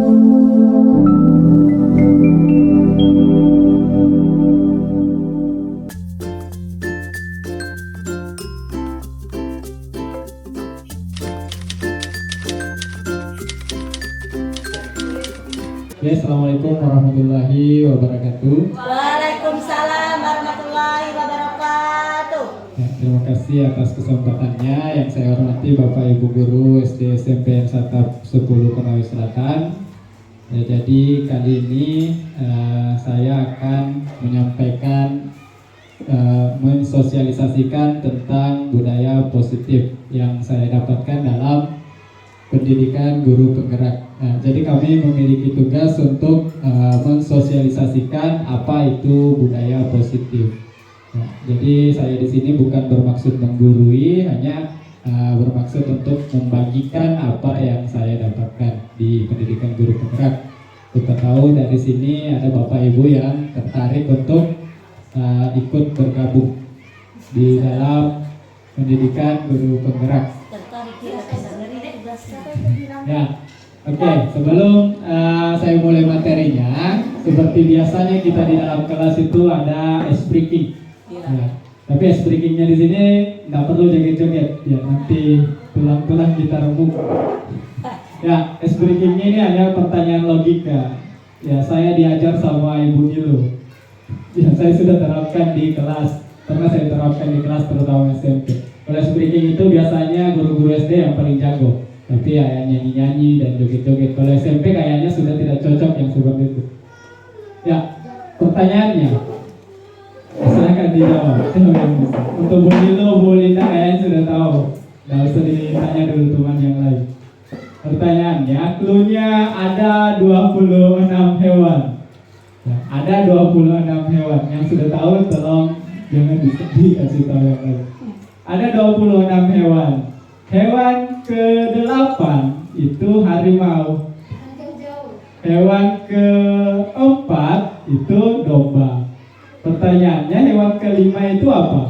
Oke, assalamualaikum warahmatullahi wabarakatuh. Waalaikumsalam warahmatullahi wabarakatuh. Ya, terima kasih atas kesempatannya. Yang saya hormati Bapak Ibu Guru SD SMP Satap 10 Konawe Selatan. Ya, jadi kali ini saya akan menyampaikan mensosialisasikan tentang budaya positif yang saya dapatkan dalam pendidikan guru penggerak. Nah, jadi kami memiliki tugas untuk mensosialisasikan apa itu budaya positif. Nah, jadi saya di sini bukan bermaksud menggurui, hanya bermaksud untuk membagikan apa yang saya dapatkan di pendidikan guru penggerak. Kita tahu dari sini ada Bapak Ibu yang tertarik untuk ikut bergabung di dalam pendidikan guru penggerak. Ya, oke. Sebelum saya mulai materinya, seperti biasanya kita di dalam kelas itu ada ice breaking. Ya, tapi ice breakingnya di sini nggak perlu joget-joget, ya nanti tulang-tulang kita remuk. Ya, ice breakingnya ini hanya pertanyaan logika. Ya, saya diajar sama Ibu Nilo. Ya, saya sudah terapkan di kelas, karena saya terapkan di kelas terutama SMP. Kalau ice breaking itu biasanya guru-guru SD yang paling jago. Tapi ya nyanyi-nyanyi dan joget-joget. Kalau SMP kayaknya sudah tidak cocok yang seperti itu. Ya, pertanyaannya silakan dijawab. Untuk Bu Nilo, Bu Linda kayaknya sudah tahu. Nggak usah ditanya dulu teman yang lain. Pertanyaannya, cluenya ada 26 hewan. Ya, ada 26 hewan. Yang sudah tahu tolong jangan dikasih tahu yang lain. Ada 26 hewan. Hewan ke-8 itu harimau. Hewan ke-4 itu domba. Pertanyaannya, hewan ke-5 itu apa?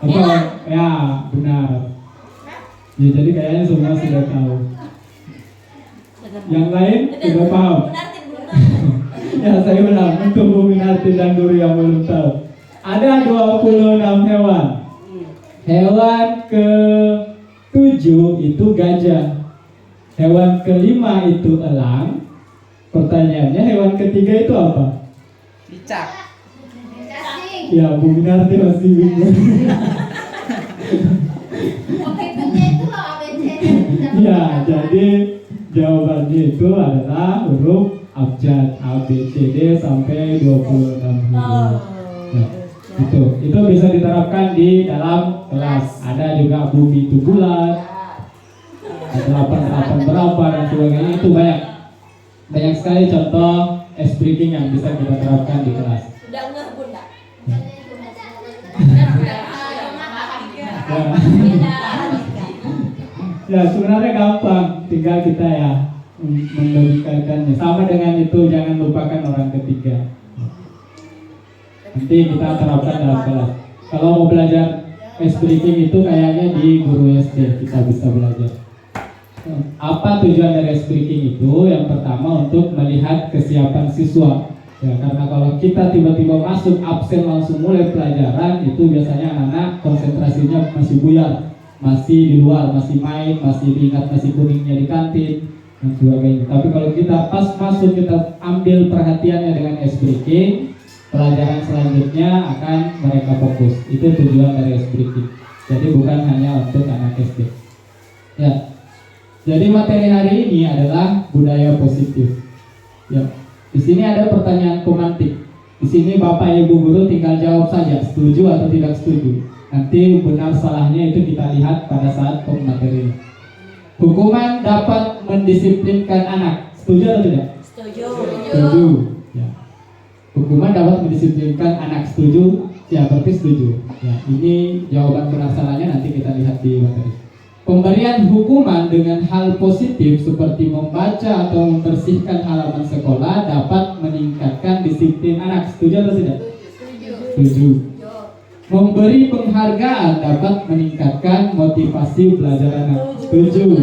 Apa? Ya, benar. Ya, jadi kayaknya semua sudah tahu. Yang lain sudah paham? Ya, saya ulang untuk Bu Minarti dan guru yang belum tahu. Ada 26 hewan. Hewan ke-7 itu gajah. Hewan ke-5 itu elang. Pertanyaannya, hewan ketiga itu apa? Cicak. Ya, Bu Minarti masih bingung. Ya, jadi jawabannya itu adalah huruf abjad A, B, C, D sampai 26 huruf. Ya. Itu bisa diterapkan di dalam kelas. Ada juga bumi itu bulat, ada 8 berapa dan sebagainya. Itu banyak sekali contoh ice breaking yang bisa kita terapkan di kelas. Udah ngeh Bunda. Ya, sebenarnya gampang, tinggal kita ya melogikakannya. Sama dengan itu, jangan lupakan orang ketiga. Nanti kita terapkan dalam kelas. Kalau mau belajar ice breaking itu kayaknya di guru SD kita bisa belajar. Apa tujuan dari ice breaking itu? Yang pertama untuk melihat kesiapan siswa. Ya, karena kalau kita tiba-tiba masuk absen langsung mulai pelajaran, itu biasanya anak-anak konsentrasinya masih buyar, masih di luar, masih main, masih diingat nasi kuningnya di kantin dan sebagainya. Tapi kalau kita pas masuk, kita ambil perhatiannya dengan ice breaking, pelajaran selanjutnya akan mereka fokus. Itu tujuan dari ice breaking. Jadi bukan hanya untuk anak SD. Ya. Jadi materi hari ini adalah budaya positif. Ya. Di sini ada pertanyaan komantik. Di sini Bapak Ibu guru tinggal jawab saja setuju atau tidak setuju. Nanti benar salahnya itu kita lihat pada saat materi. Hukuman dapat mendisiplinkan anak. Setuju atau tidak? Setuju. Setuju. Ya. Hukuman dapat mendisiplinkan anak. Setuju? Ya, berarti setuju. Ya, ini jawaban benar salahnya nanti kita lihat di materi. Pemberian hukuman dengan hal positif seperti membaca atau membersihkan halaman sekolah dapat meningkatkan disiplin anak. Setuju atau tidak? Setuju. Memberi penghargaan dapat meningkatkan motivasi belajar anak. Setuju.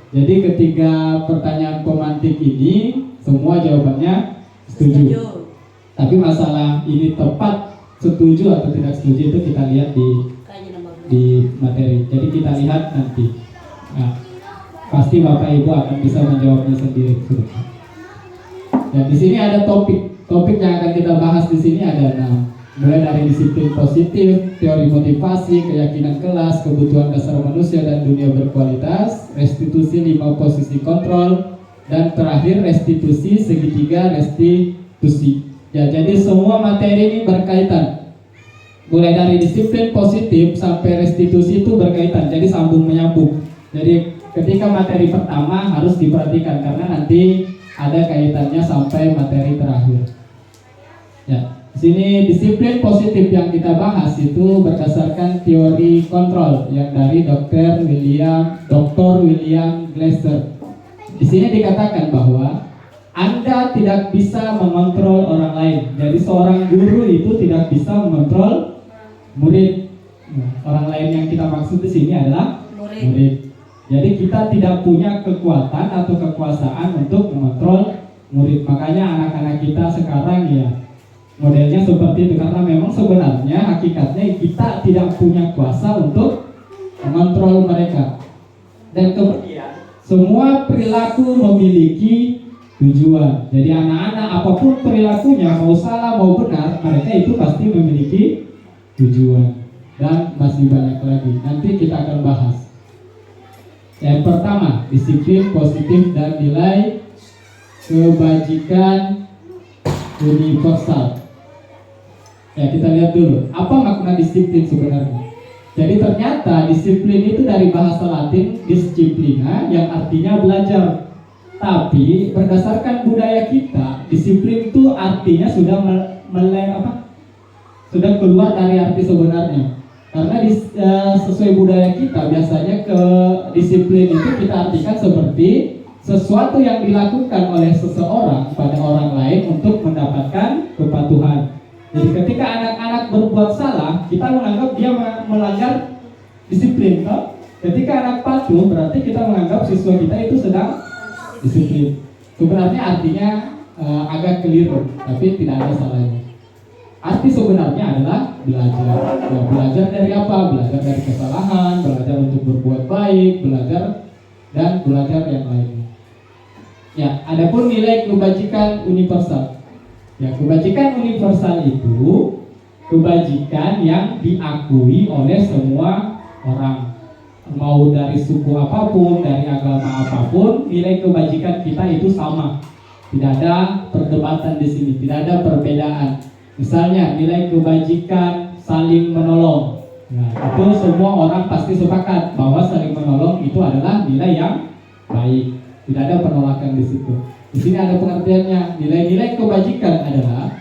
Jadi ketiga pertanyaan pemantik ini semua jawabannya setuju. Tapi masalah ini tepat setuju atau tidak setuju itu kita lihat di materi. Jadi kita lihat nanti. Nah, pasti Bapak Ibu akan bisa menjawabnya sendiri. Ya, di sini ada topik yang akan kita bahas di sini ada 6. Mulai dari disiplin positif, teori motivasi, keyakinan kelas, kebutuhan dasar manusia dan dunia berkualitas, restitusi 5 posisi kontrol, dan terakhir restitusi segitiga restitusi. Ya, jadi semua materi ini berkaitan. Mulai dari disiplin positif sampai restitusi itu berkaitan, jadi sambung menyambung. Jadi ketika materi pertama harus diperhatikan karena nanti ada kaitannya sampai materi terakhir. Ya, di sini disiplin positif yang kita bahas itu berdasarkan teori kontrol yang dari Dr. William Glasser. Di sini dikatakan bahwa Anda tidak bisa mengontrol orang lain. Jadi seorang guru itu tidak bisa mengontrol murid. Orang lain yang kita maksud di sini adalah murid. Jadi kita tidak punya kekuatan atau kekuasaan untuk mengontrol murid. Makanya anak-anak kita sekarang ya modelnya seperti itu karena memang sebenarnya hakikatnya kita tidak punya kuasa untuk mengontrol mereka. Dan kemudian semua perilaku memiliki tujuan. Jadi anak-anak apapun perilakunya mau salah mau benar mereka itu pasti memiliki tujuan. Dan masih banyak lagi. Nanti kita akan bahas. Yang pertama, disiplin positif dan nilai kebajikan universal. Ya, kita lihat dulu apa makna disiplin sebenarnya. Jadi ternyata disiplin itu dari bahasa Latin disciplina yang artinya belajar. Tapi berdasarkan budaya kita, disiplin itu artinya sudah sudah keluar dari arti sebenarnya. Karena sesuai budaya kita biasanya ke disiplin itu kita artikan seperti sesuatu yang dilakukan oleh seseorang pada orang lain untuk mendapatkan kepatuhan. Jadi ketika anak-anak berbuat salah, kita menganggap dia melanggar disiplin. Ketika anak patuh, berarti kita menganggap siswa kita itu sedang disiplin. Sebenarnya artinya agak keliru, tapi tidak ada salahnya. Arti sebenarnya adalah belajar. Ya, belajar dari apa? Belajar dari kesalahan, belajar untuk berbuat baik, belajar yang lainnya. Ya, adapun nilai kebajikan universal. Ya, kebajikan universal itu kebajikan yang diakui oleh semua orang. Mau dari suku apapun, dari agama apapun, nilai kebajikan kita itu sama. Tidak ada perdebatan di sini, tidak ada perbedaan. Misalnya nilai kebajikan saling menolong. Nah, itu semua orang pasti sepakat bahwa saling menolong itu adalah nilai yang baik. Tidak ada penolakan di situ. Di sini ada pengertiannya. Nilai-nilai kebajikan adalah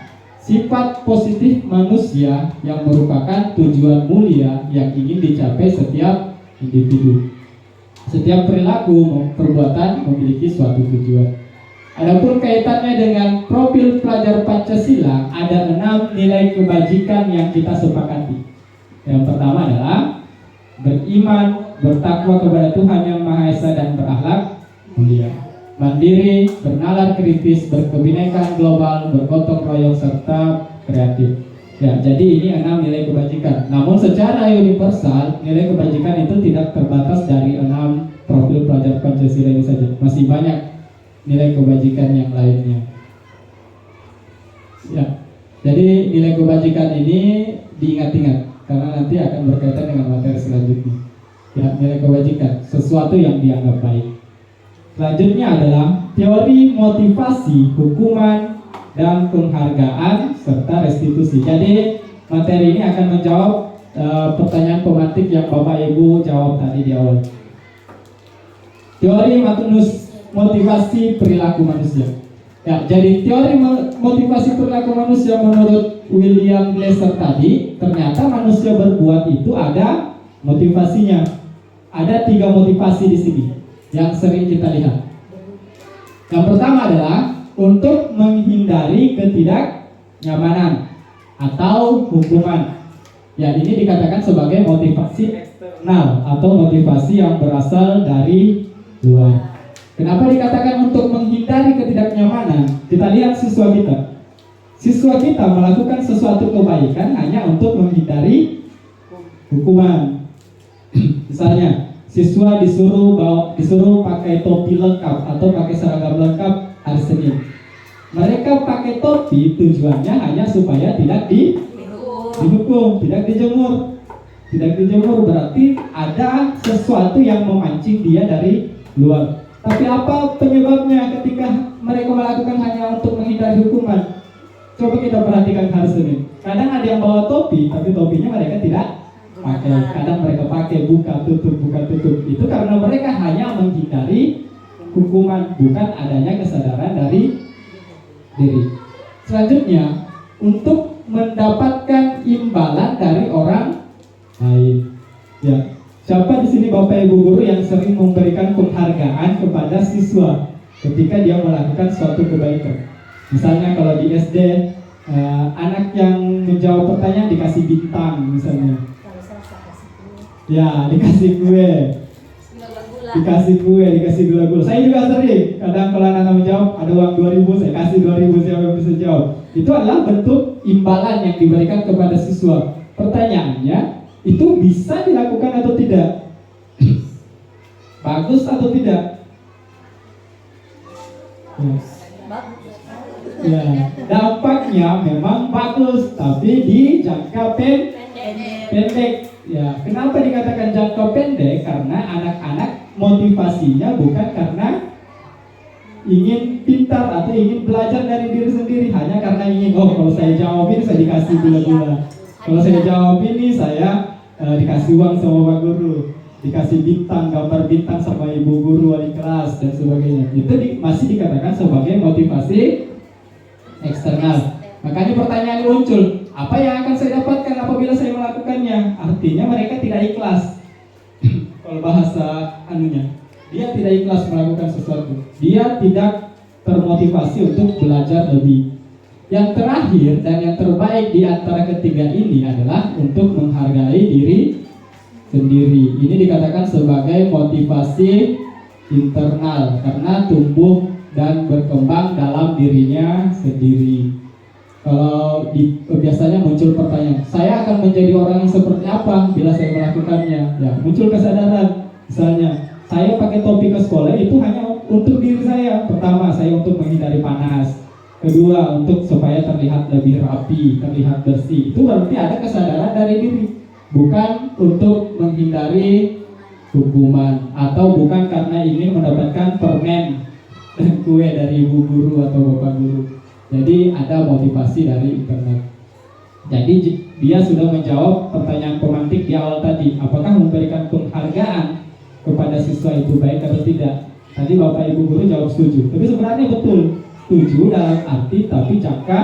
sifat positif manusia yang merupakan tujuan mulia yang ingin dicapai setiap individu. Setiap perilaku perbuatan memiliki suatu tujuan. Adapun kaitannya dengan profil pelajar Pancasila, ada 6 nilai kebajikan yang kita sepakati. Yang pertama adalah beriman, bertakwa kepada Tuhan Yang Maha Esa dan berakhlak mulia. Mandiri, bernalar kritis, berkebinekaan global, bergotong royong serta kreatif. Ya, jadi ini 6 nilai kebajikan. Namun secara universal, nilai kebajikan itu tidak terbatas dari 6 profil pelajar Pancasila ini saja. Masih banyak nilai kebajikan yang lainnya. Ya, jadi nilai kebajikan ini diingat-ingat karena nanti akan berkaitan dengan materi selanjutnya. Ya, nilai kebajikan, sesuatu yang dianggap baik. Selanjutnya adalah teori motivasi, hukuman, dan penghargaan serta restitusi. Jadi materi ini akan menjawab pertanyaan pemantik yang Bapak Ibu jawab tadi di awal. Teori motivasi perilaku manusia. Ya, jadi teori motivasi perilaku manusia menurut William Glasser tadi, ternyata manusia berbuat itu ada motivasinya. Ada 3 motivasi di sini yang sering kita lihat. Yang pertama adalah untuk menghindari ketidaknyamanan atau hukuman. Ya, ini dikatakan sebagai motivasi eksternal atau motivasi yang berasal dari luar. Kenapa dikatakan untuk menghindari ketidaknyamanan? Kita lihat siswa kita. Siswa kita melakukan sesuatu kebaikan hanya untuk menghindari hukuman. Misalnya, siswa disuruh pakai topi lengkap atau pakai seragam lengkap hari Senin. Mereka pakai topi tujuannya hanya supaya tidak dihukum, tidak dijemur. Tidak dijemur berarti ada sesuatu yang memancing dia dari luar. Tapi apa penyebabnya ketika mereka melakukan hanya untuk menghindari hukuman? Coba kita perhatikan hari Senin. Kadang ada yang bawa topi, tapi topinya mereka tidak pakai. Kadang mereka pakai buka tutup. Itu karena mereka hanya menghindari hukuman, bukan adanya kesadaran dari diri. Selanjutnya, untuk mendapatkan imbalan dari orang lain. Ya, siapa di sini Bapak Ibu guru yang sering memberikan penghargaan kepada siswa ketika dia melakukan suatu kebaikan? Misalnya kalau di SD, anak yang menjawab pertanyaan dikasih bintang misalnya. Kalau saya kasih kue. Ya, dikasih kue. Dikasih kue, dikasih gula-gula. Saya juga sering, kadang kalau anak menjawab ada uang 2.000, saya kasih 2.000 siapa yang bisa jawab. Itu adalah bentuk imbalan yang diberikan kepada siswa. Pertanyaannya, itu bisa dilakukan atau tidak? Bagus atau tidak? Ya, dampaknya memang bagus, tapi di jangka pendek. Ya, kenapa dikatakan jangka pendek? Karena anak-anak motivasinya bukan karena ingin pintar atau ingin belajar dari diri sendiri, hanya karena ingin, oh kalau saya jawab ini saya dikasih gula-gula, kalau saya jawab ini saya dikasih uang sama Pak Guru, dikasih bintang, gambar bintang sama Ibu Guru wali kelas dan sebagainya. Itu masih dikatakan sebagai motivasi eksternal. Makanya pertanyaan muncul, apa yang akan saya dapatkan apabila saya melakukannya? Artinya mereka tidak ikhlas. Kalau bahasa anunya, dia tidak ikhlas melakukan sesuatu. Dia tidak termotivasi untuk belajar lebih. Yang terakhir dan yang terbaik di antara ketiga ini adalah untuk menghargai diri sendiri. Ini dikatakan sebagai motivasi internal karena tumbuh dan berkembang dalam dirinya sendiri. Kalau biasanya muncul pertanyaan, saya akan menjadi orang yang seperti apa bila saya melakukannya? Ya, muncul kesadaran. Misalnya, saya pakai topi ke sekolah itu hanya untuk diri saya. Pertama, saya untuk menghindari panas. Kedua, untuk supaya terlihat lebih rapi, terlihat bersih. Itu berarti ada kesadaran dari diri, bukan untuk menghindari hukuman atau bukan karena ingin mendapatkan permen dan kue dari ibu guru atau bapak guru. Jadi ada motivasi dari internal. Jadi dia sudah menjawab pertanyaan pemantik di awal tadi, apakah memberikan penghargaan kepada siswa itu baik atau tidak. Tadi bapak ibu guru jawab setuju, tapi sebenarnya betul setuju dalam arti tapi jangka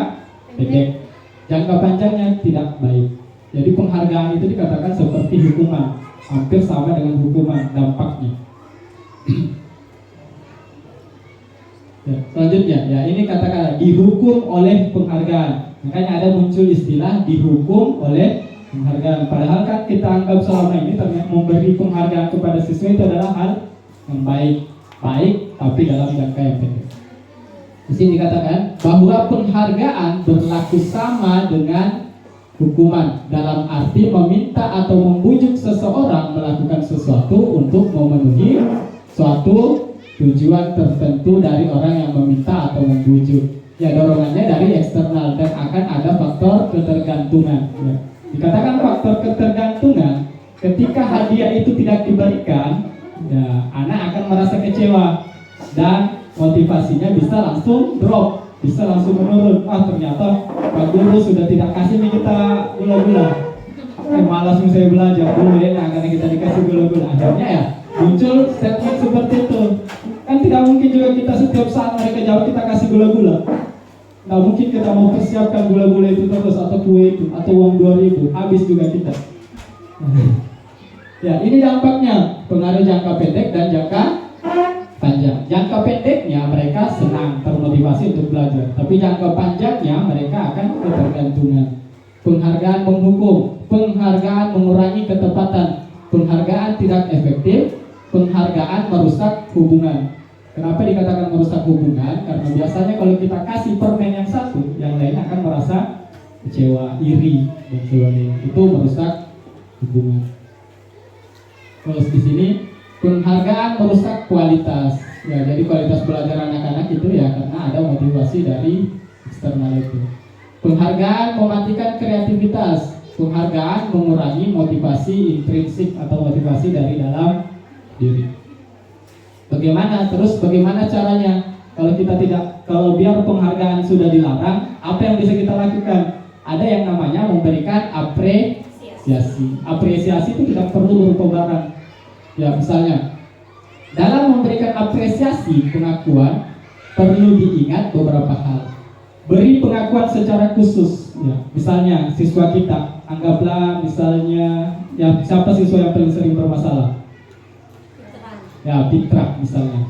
pendek, jangka panjangnya tidak baik. Jadi penghargaan itu dikatakan seperti hukuman, hampir sama dengan hukuman dampaknya. Ya, selanjutnya, ya ini katakanlah dihukum oleh penghargaan. Makanya ada muncul istilah dihukum oleh penghargaan. Padahal kan kita anggap selama ini ternyata memberi penghargaan kepada siswa itu adalah hal yang baik, tapi dalam jangka yang pendek. Di sini dikatakan bahwa penghargaan berlaku sama dengan hukuman dalam arti meminta atau membujuk seseorang melakukan sesuatu untuk memenuhi suatu tujuan tertentu dari orang yang meminta atau membujuk. Ya, dorongannya dari eksternal dan akan ada faktor ketergantungan. Ya. Dikatakan faktor ketergantungan ketika hadiah itu tidak diberikan, ya, anak akan merasa kecewa dan motivasinya bisa langsung drop, bisa langsung menurun. Ternyata Pak Guru sudah tidak kasih nih kita gula-gula. Malas nih saya belajar dulu ya, karena kita dikasih gula-gula. Akhirnya ya muncul statement seperti itu. Kan tidak mungkin juga kita setiap saat mereka jawab kita kasih gula-gula. Nggak mungkin kita mau persiapkan gula-gula itu terus atau kue itu atau uang 2.000 habis juga kita. Ya, ini dampaknya, pengaruh jangka pendek dan jangka panjang. Jangka pendeknya mereka senang, termotivasi untuk belajar, tapi jangka panjangnya mereka akan ketergantungan. Penghargaan menghukum, penghargaan mengurangi ketepatan, penghargaan tidak efektif, penghargaan merusak hubungan. Kenapa dikatakan merusak hubungan? Karena biasanya kalau kita kasih permen yang satu, yang lain akan merasa kecewa, iri, dan sebagainya. Itu merusak hubungan. Terus di sini penghargaan merusak kualitas. Ya, jadi kualitas belajar anak-anak itu ya karena ada motivasi dari eksternal itu. Penghargaan mematikan kreativitas. Penghargaan mengurangi motivasi intrinsik atau motivasi dari dalam diri. Bagaimana caranya? Kalau biar penghargaan sudah dilarang, apa yang bisa kita lakukan? Ada yang namanya memberikan apresiasi. Apresiasi itu tidak perlu berupa barang. Ya, misalnya dalam memberikan apresiasi pengakuan perlu diingat beberapa hal. Beri pengakuan secara khusus. Ya, misalnya siswa kita, anggaplah misalnya ya siapa siswa yang paling sering bermasalah? Ya, Fitra misalnya.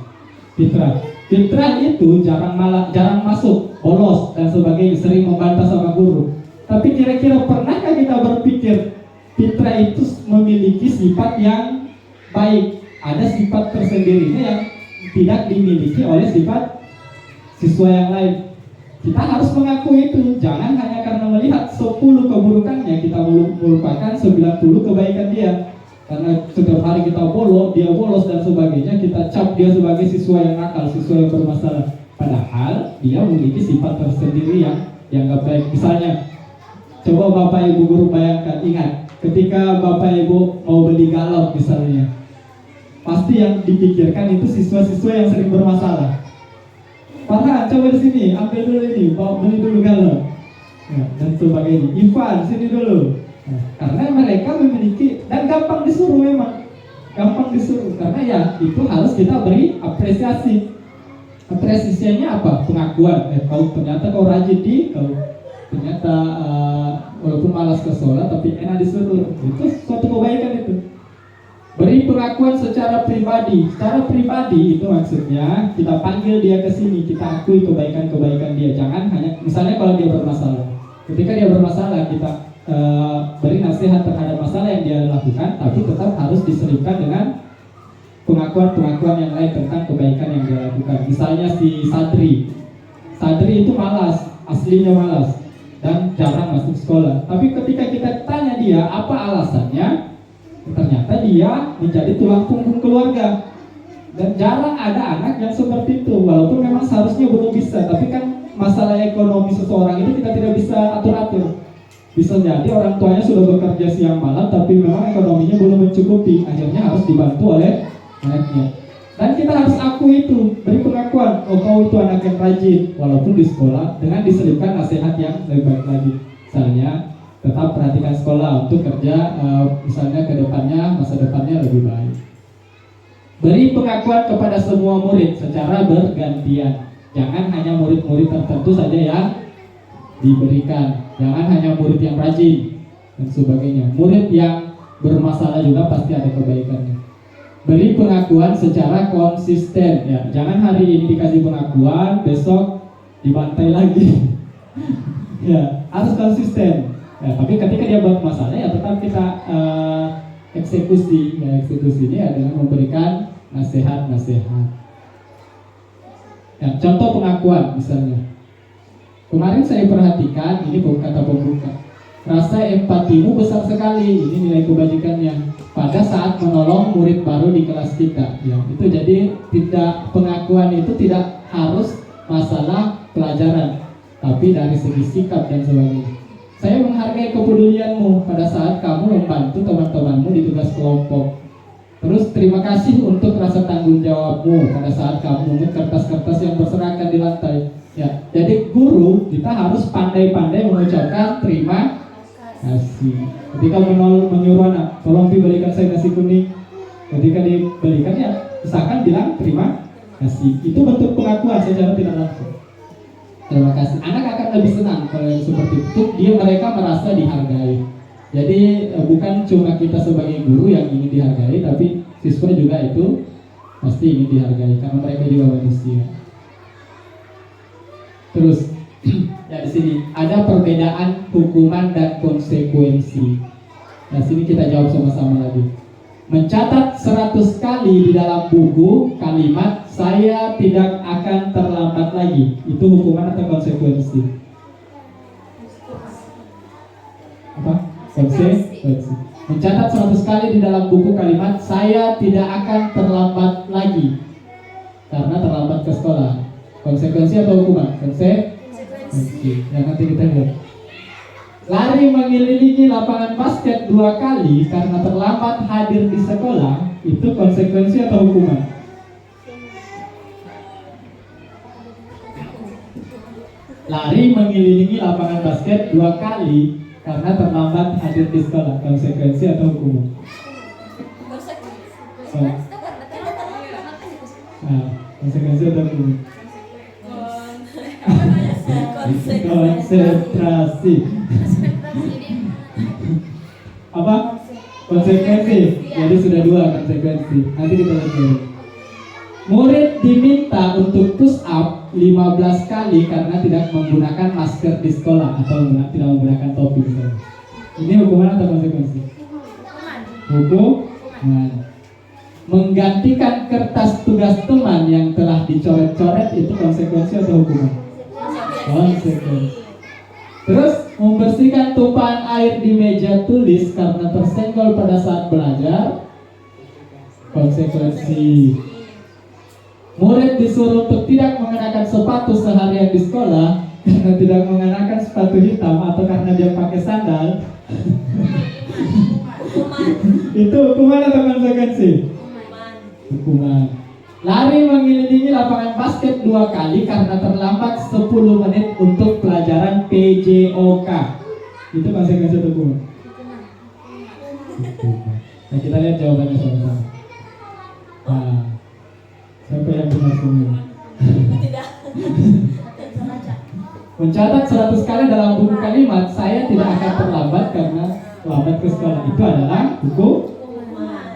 Fitra itu jarang masuk, bolos dan sebagainya, sering membantah sama guru. Tapi kira-kira pernahkah kita berpikir Fitra itu memiliki sifat yang baik? Ada sifat tersendirinya yang tidak dimiliki oleh sifat siswa yang lain. Kita harus mengakui itu. Jangan hanya karena melihat 10 keburukannya kita melupakan 90 kebaikan dia. Karena setiap hari dia bolos dan sebagainya, kita cap dia sebagai siswa yang nakal, siswa yang bermasalah. Padahal dia memiliki sifat tersendiri yang gak baik. Misalnya, coba Bapak Ibu guru bayangkan, ingat, ketika Bapak Ibu mau beli galon misalnya, pasti yang dipikirkan itu siswa-siswa yang sering bermasalah. Farhan, coba di sini, ambil dulu ini, beli dulu galon, ya, dan sebagainya. Ivan, sini dulu. Nah, karena mereka memiliki dan gampang disuruh memang, karena ya itu harus kita beri apresiasi. Apresiasinya apa? Pengakuan. Ternyata kau rajin ternyata walaupun malas ke sekolah tapi enak disuruh. Itu suatu kebaikan itu. Beri pengakuan secara pribadi. Secara pribadi itu maksudnya kita panggil dia ke sini, kita akui kebaikan-kebaikan dia. Jangan hanya misalnya kalau dia bermasalah. Ketika dia bermasalah kita beri nasihat terhadap masalah yang dia lakukan, tapi tetap harus diselipkan dengan pengakuan-pengakuan yang lain tentang kebaikan yang dia lakukan. Misalnya si Sadri itu malas, aslinya malas dan jarang masuk sekolah. Tapi ketika kita tanya dia apa alasannya, ternyata dia menjadi tulang punggung keluarga. Dan jarang ada anak yang seperti itu, walaupun memang seharusnya belum bisa. Tapi kan masalah ekonomi seseorang itu kita tidak bisa atur-atur. Bisa jadi orang tuanya sudah bekerja siang malam, tapi memang ekonominya belum mencukupi. Akhirnya harus dibantu oleh anaknya. Dan kita harus akui itu, beri pengakuan, oh kau itu anak yang rajin, walaupun di sekolah, dengan diselipkan nasihat yang lebih baik lagi. Misalnya, tetap perhatikan sekolah untuk kerja, misalnya ke depannya, masa depannya lebih baik. Beri pengakuan kepada semua murid secara bergantian. Jangan hanya murid-murid tertentu saja yang diberikan. Jangan hanya murid yang rajin dan sebagainya. Murid yang bermasalah juga pasti ada kebaikannya. Beri pengakuan secara konsisten. Ya, jangan hari ini dikasih pengakuan, besok dibantai lagi. Ya, harus konsisten. Ya, tapi ketika dia buat masalah ya tetap kita eksekusi. Ya, eksekusi ini adalah memberikan nasihat-nasihat. Ya, contoh pengakuan misalnya. Kemarin saya perhatikan, ini kata pembuka, rasa empatimu besar sekali, ini nilai kebajikannya, pada saat menolong murid baru di kelas kita. Ya, itu jadi pengakuan itu tidak harus masalah pelajaran, tapi dari segi sikap dan sebagainya. Saya menghargai kepedulianmu pada saat kamu membantu teman-temanmu di tugas kelompok. Terus terima kasih untuk rasa tanggung jawabmu pada saat kamu mengut kertas-kertas yang berserakan di lantai. Ya, jadi guru kita harus pandai-pandai mengucapkan terima kasih. Ketika menyuruh anak, tolong diberikan saya nasi kuning. Ketika diberikan ya, misalkan bilang terima kasih. Itu bentuk pengakuan secara tidak langsung. Terima kasih. Anak akan lebih senang kalau yang seperti itu. Mereka merasa dihargai. Jadi bukan cuma kita sebagai guru yang ingin dihargai, tapi siswa juga itu pasti ingin dihargai karena mereka juga manusia. Terus ya di sini ada perbedaan hukuman dan konsekuensi. Nah sini kita jawab sama-sama lagi. Mencatat 100 kali di dalam buku kalimat saya tidak akan terlambat lagi. Itu hukuman atau konsekuensi? Apa? Konsekuensi. Mencatat 100 kali di dalam buku kalimat saya tidak akan terlambat lagi karena terlambat ke sekolah. Konsekuensi atau hukuman? Konsekuensi. Yang nanti kita lihat. Lari mengelilingi lapangan basket 2 kali karena terlambat hadir di sekolah, itu konsekuensi atau hukuman? Lari mengelilingi lapangan basket 2 kali karena terlambat hadir di sekolah, konsekuensi atau hukuman? Nah, konsekuensi atau hukuman? Konsentrasi. Apa? Konsekuensi. Jadi sudah 2 konsekuensi. Nanti kita lihat. Murid diminta untuk push up 15 kali karena tidak menggunakan masker di sekolah atau tidak menggunakan topi misalnya. Ini hukuman atau konsekuensi? Hukuman. Menggantikan kertas tugas teman yang telah dicoret-coret itu konsekuensi atau hukuman? Konsekuensi. Terus membersihkan tumpahan air di meja tulis karena tersenggol pada saat belajar, konsekuensi. Murid disuruh untuk tidak mengenakan sepatu seharian di sekolah karena tidak mengenakan sepatu hitam atau karena dia pakai sandal. Itu hukuman atau konsekuensi? Hukuman. Lari mengelilingi lapangan basket 2 kali karena terlambat 10 menit untuk pelajaran PJOK. Itu konsekuensi hukuman. Nah, kita lihat jawabannya sama-sama. Nah, siapa yang benar semua? Tidak. Mencatat 100 kali dalam buku kalimat saya tidak akan terlambat karena lambat ke sekolah. Itu adalah hukum.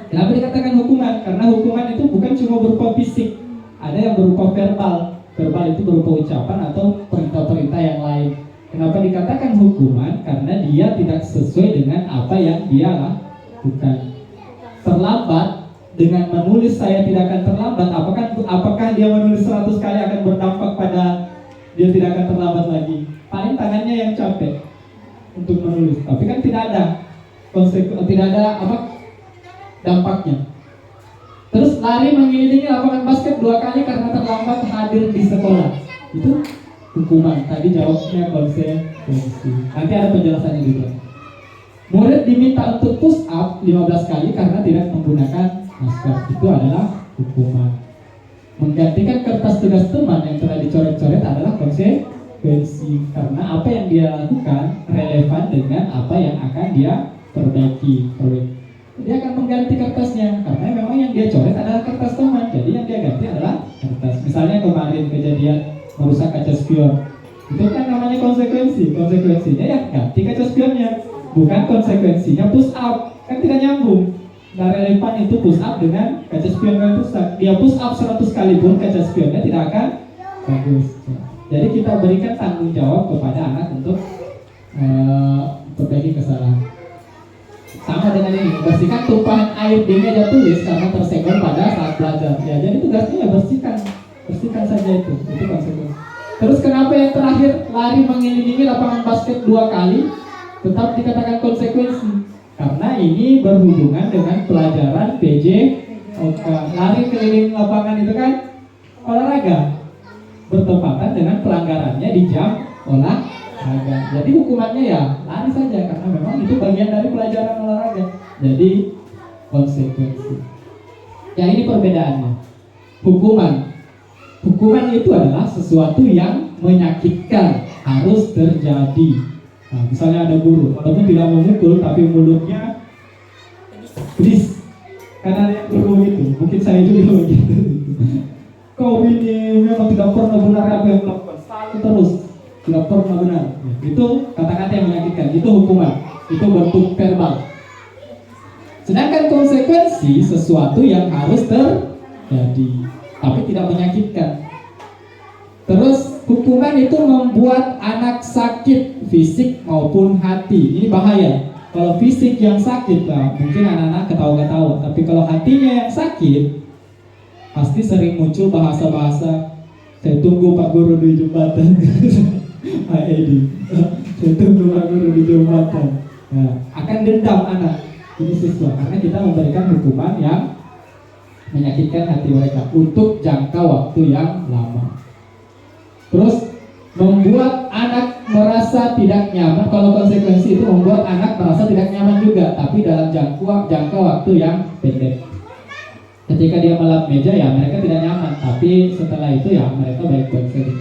Kenapa dikatakan hukuman? Karena hukuman itu bukan cuma berupa fisik, ada yang berupa verbal. Verbal itu berupa ucapan atau perintah-perintah yang lain. Kenapa dikatakan hukuman? Karena dia tidak sesuai dengan apa yang dia lakukan. Terlambat dengan menulis saya tidak akan terlambat. Apakah dia menulis 100 kali akan berdampak pada dia tidak akan terlambat lagi? Paling tangannya yang capek untuk menulis. Tapi kan tidak ada dampaknya. Terus lari mengelilingi lapangan basket 2 kali karena terlambat hadir di sekolah. Itu hukuman. Tadi jawabnya konsekuensi. Nanti ada penjelasannya juga. Murid diminta untuk push up 15 kali karena tidak menggunakan masker. Itu adalah hukuman. Menggantikan kertas tugas teman yang telah dicoret-coret adalah konsekuensi. Karena apa yang dia lakukan relevan dengan apa yang akan dia perbaiki. Dia akan mengganti kertasnya karena memang yang dia coret adalah kertas teman, jadi yang dia ganti adalah kertas. Misalnya kemarin kejadian merusak kaca spion, itu kan namanya konsekuensi. Konsekuensinya yang ganti kaca spionnya, bukan konsekuensinya push up, kan tidak nyambung. Nah, relevan itu push up dengan kaca spion yang rusak. Dia push up 100 kali pun kaca spionnya tidak akan bagus. Jadi kita berikan tanggung jawab kepada anak untuk perbaiki kesalahan. Sama dengan ini, bersihkan tumpahan air di meja tulis karena tersenggol pada saat belajar. Ya, jadi tugasnya ya bersihkan saja itu konsekuensi. Terus kenapa yang terakhir lari mengelilingi lapangan basket 2 kali tetap dikatakan konsekuensi? Karena ini berhubungan dengan pelajaran PJOK. Lari keliling lapangan itu kan olahraga, bertepatan dengan pelanggarannya di jam olahraga. Jadi hukumannya ya lari saja karena memang itu bagian dari pelajaran olahraga. Jadi konsekuensi. Ya, ini perbedaannya. Hukuman itu adalah sesuatu yang menyakitkan, harus terjadi. Nah, misalnya ada guru, walaupun tidak memukul tapi mulutnya pedis. Karena ada yang guru gitu, mungkin saya juga begitu. Kau ini memang tidak pernah benar apa yang melakukan, selalu terus tidak pernah benar. Itu kata-kata yang menyakitkan, itu hukuman, itu bentuk verbal. Sedangkan konsekuensi sesuatu yang harus terjadi, tapi tidak menyakitkan. Terus hukuman itu membuat anak sakit fisik maupun hati. Ini bahaya. Kalau fisik yang sakit lah, mungkin anak-anak ketawa-ketawa. Tapi kalau hatinya yang sakit, pasti sering muncul bahasa-bahasa. Saya tunggu Pak Guru di jembatan. Pak Edi. Saya tunggu Pak Guru di jembatan. Nah, akan dendam anak ini siswa karena kita memberikan hukuman yang menyakitkan hati mereka untuk jangka waktu yang lama. Terus membuat anak merasa tidak nyaman. Kalau konsekuensi itu membuat anak merasa tidak nyaman juga, tapi dalam jangka waktu yang pendek. Ketika dia melap meja ya mereka tidak nyaman, tapi setelah itu ya mereka baik-baik saja.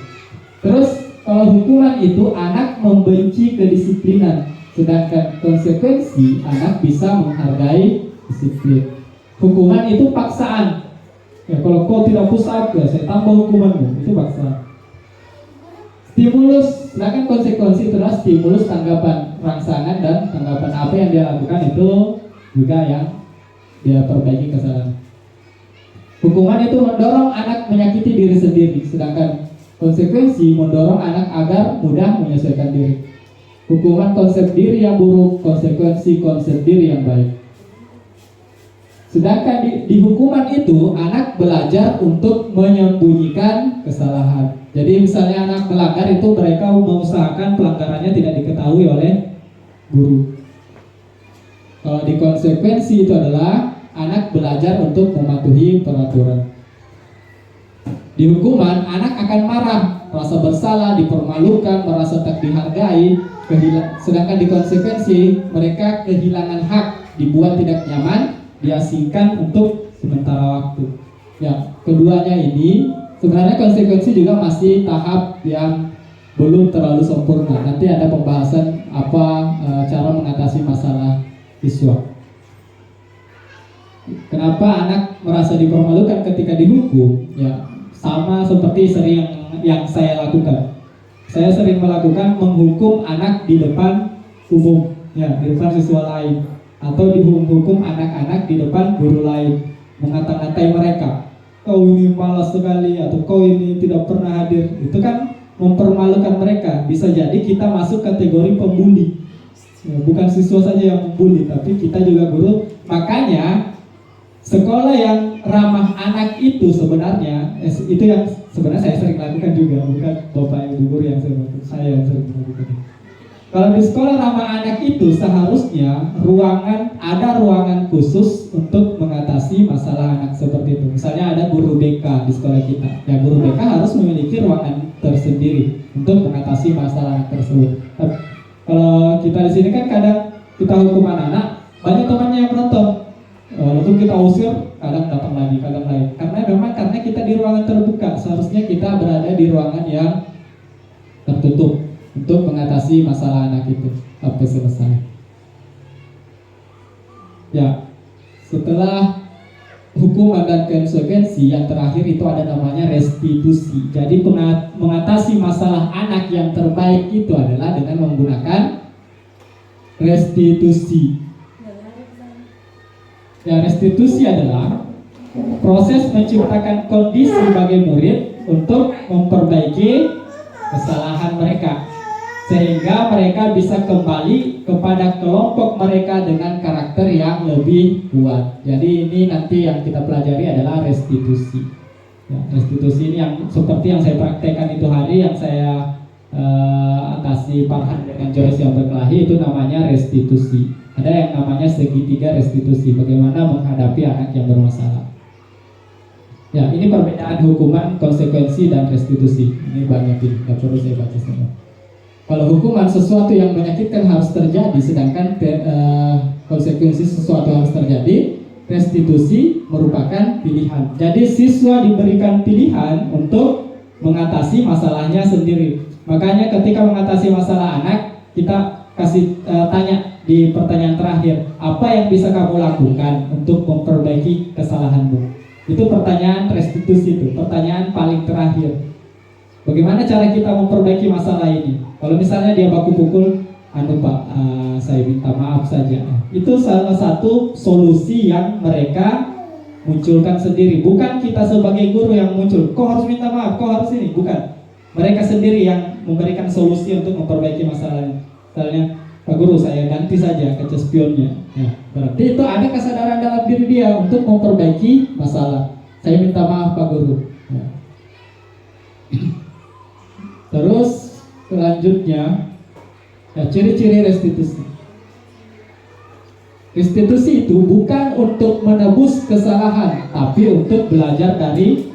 Terus kalau hukuman itu anak membenci kedisiplinan, sedangkan konsekuensi anak bisa menghargai disiplin. Hukuman itu paksaan. Ya kalau kau tidak push up ya saya tambah hukumanmu, itu paksaan. Stimulus, sedangkan konsekuensi itu adalah stimulus tanggapan rangsangan dan tanggapan apa yang dia lakukan itu juga yang dia perbaiki kesalahan. Hukuman itu mendorong anak menyakiti diri sendiri, sedangkan konsekuensi mendorong anak agar mudah menyesuaikan diri. Hukuman konsep diri yang buruk, konsekuensi konsep diri yang baik. Sedangkan di hukuman itu anak belajar untuk menyembunyikan kesalahan. Jadi misalnya anak melanggar itu mereka mengusahakan pelanggarannya tidak diketahui oleh guru. Kalau di konsekuensi itu adalah anak belajar untuk mematuhi peraturan. Di hukuman anak akan marah, merasa bersalah, dipermalukan, merasa tak dihargai. Sedangkan di konsekuensi mereka kehilangan hak, dibuat tidak nyaman, diasingkan untuk sementara waktu. Ya, keduanya ini sebenarnya konsekuensi juga masih tahap yang belum terlalu sempurna. Nanti ada pembahasan apa cara mengatasi masalah siswa. Kenapa anak merasa dipermalukan ketika dihukum? Ya, sama seperti sering yang saya lakukan. Saya sering melakukan menghukum anak di depan umum, ya, di depan siswa lain, atau dihukum anak-anak di depan guru lain, mengata-ngatai mereka. Kau ini malas sekali, atau kau ini tidak pernah hadir. Itu kan mempermalukan mereka. Bisa jadi kita masuk kategori pembuli. Ya, bukan siswa saja yang membuli, tapi kita juga guru. Makanya sekolah yang ramah anak itu sebenarnya itu yang sebenarnya saya sering lakukan juga, bukan bapak ibu guru yang saya sering lakukan. Kalau di sekolah ramah anak itu seharusnya ada ruangan khusus untuk mengatasi masalah anak seperti itu. Misalnya ada guru BK di sekolah kita. Ya, guru BK harus memiliki ruangan tersendiri untuk mengatasi masalah anak tersebut. Kalau kita di sini kan kadang kita hukum anak, banyak temannya yang menonton. Lalu kita usir, kadang datang lagi, kadang lain. Karena kita di ruangan terbuka, seharusnya kita berada di ruangan yang tertutup untuk mengatasi masalah anak itu sampai selesai. Ya, setelah hukuman dan konsekuensi, yang terakhir itu ada namanya restitusi. Jadi mengatasi masalah anak yang terbaik itu adalah dengan menggunakan restitusi. Ya, restitusi adalah proses menciptakan kondisi bagi murid untuk memperbaiki kesalahan mereka, sehingga mereka bisa kembali kepada kelompok mereka dengan karakter yang lebih kuat. Jadi ini nanti yang kita pelajari adalah restitusi. Ya, restitusi ini yang seperti yang saya praktekkan itu hari yang saya atasi Farhan dengan Joyce yang berkelahi, itu namanya restitusi. Ada yang namanya segitiga restitusi, bagaimana menghadapi anak yang bermasalah. Ya, ini perbedaan hukuman, konsekuensi, dan restitusi. Ini banyak ini, tidak perlu saya baca semua. Kalau hukuman sesuatu yang menyakitkan harus terjadi, sedangkan konsekuensi sesuatu harus terjadi, restitusi merupakan pilihan. Jadi siswa diberikan pilihan untuk mengatasi masalahnya sendiri. Makanya ketika mengatasi masalah anak, kita kasih tanya di pertanyaan terakhir, apa yang bisa kamu lakukan untuk memperbaiki kesalahanmu? Itu pertanyaan restitusi, itu pertanyaan paling terakhir. Bagaimana cara kita memperbaiki masalah ini? Kalau misalnya dia baku pukul, Pak, saya minta maaf saja. Itu salah satu solusi yang mereka munculkan sendiri. Bukan kita sebagai guru yang muncul, kau harus minta maaf, kau harus ini. Bukan. Mereka sendiri yang memberikan solusi untuk memperbaiki masalahnya. Misalnya, Pak Guru saya ganti saja kaca spionnya. Ya, berarti itu ada kesadaran dalam diri dia untuk memperbaiki masalah. Saya minta maaf Pak Guru. Ya. Terus selanjutnya, ya, ciri-ciri restitusi. Restitusi itu bukan untuk menebus kesalahan, tapi untuk belajar dari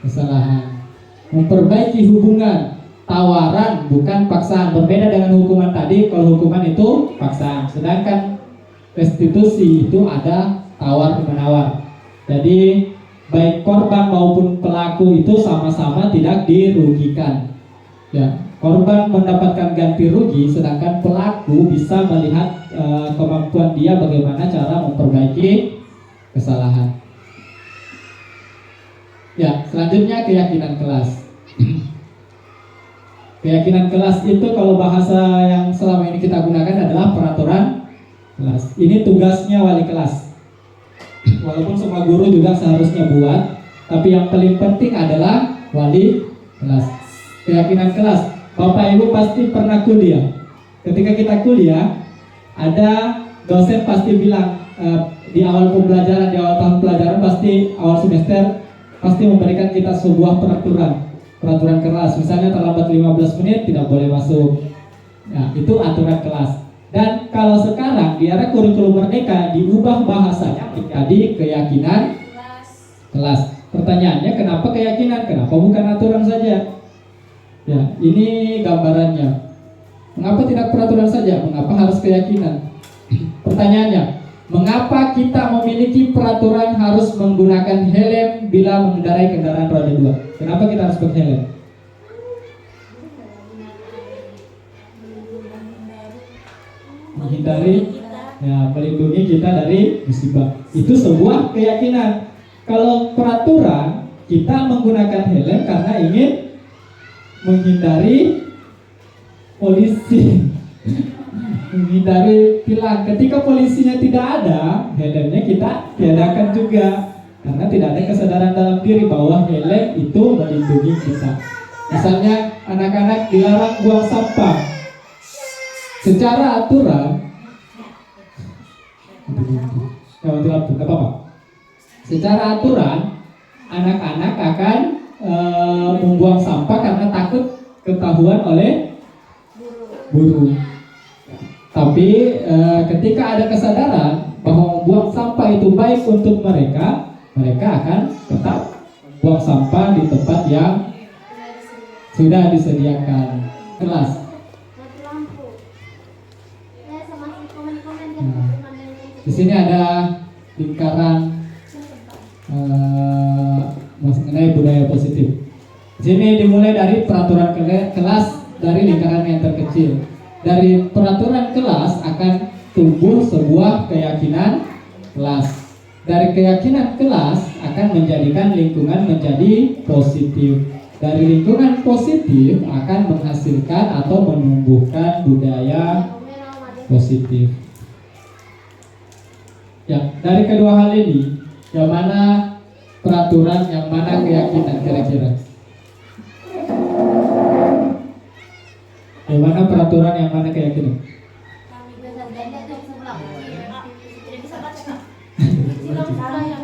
kesalahan. Memperbaiki hubungan, tawaran bukan paksaan. Berbeda dengan hukuman tadi, kalau hukuman itu paksaan, sedangkan restitusi itu ada tawar-menawar. Jadi baik korban maupun pelaku itu sama-sama tidak dirugikan. Ya, korban mendapatkan ganti rugi, sedangkan pelaku bisa melihat kemampuan dia bagaimana cara memperbaiki kesalahan. Ya, selanjutnya keyakinan kelas. Keyakinan kelas itu kalau bahasa yang selama ini kita gunakan adalah peraturan kelas. Ini tugasnya wali kelas. Walaupun semua guru juga seharusnya buat, tapi yang paling penting adalah wali kelas. Keyakinan kelas. Bapak Ibu pasti pernah kuliah. Ketika kita kuliah, ada dosen pasti bilang di awal pembelajaran, di awal tahun pelajaran pasti awal semester pasti memberikan kita sebuah peraturan kelas. Misalnya terlambat 15 menit tidak boleh masuk. Nah, itu aturan kelas. Dan kalau sekarang di era kurikulum merdeka diubah bahasanya menjadi keyakinan kelas. Pertanyaannya kenapa keyakinan? Kenapa bukan aturan saja? Ya, ini gambarannya. Mengapa tidak peraturan saja? Mengapa harus keyakinan? Pertanyaannya, mengapa kita memiliki peraturan harus menggunakan helm bila mengendarai kendaraan roda 2? Kenapa kita harus pakai helm? Menghindari, ya, melindungi kita dari musibah. Itu sebuah keyakinan. Kalau peraturan, kita menggunakan helm karena ingin menghindari polisi, menghindari tilang. Ketika polisinya tidak ada, helmnya kita tiadakan juga, karena tidak ada kesadaran dalam diri bahwa helm itu melindungi kita. Misalnya anak-anak dilarang buang sampah. Secara aturan, secara aturan anak-anak akan membuang sampah karena takut ketahuan oleh guru. Tapi ketika ada kesadaran bahwa membuang sampah itu baik untuk mereka, mereka akan tetap buang sampah di tempat yang sudah disediakan kelas. Nah, di sini ada lingkaran mengenai budaya positif. Di sini dimulai dari peraturan kelas dari lingkaran yang terkecil. Dari peraturan kelas akan tumbuh sebuah keyakinan kelas. Dari keyakinan kelas akan menjadikan lingkungan menjadi positif. Dari lingkungan positif akan menghasilkan atau menumbuhkan budaya positif. Ya, dari kedua hal ini, yang mana peraturan, yang mana keyakinan kira-kira? Yang mana peraturan, yang mana keyakinan?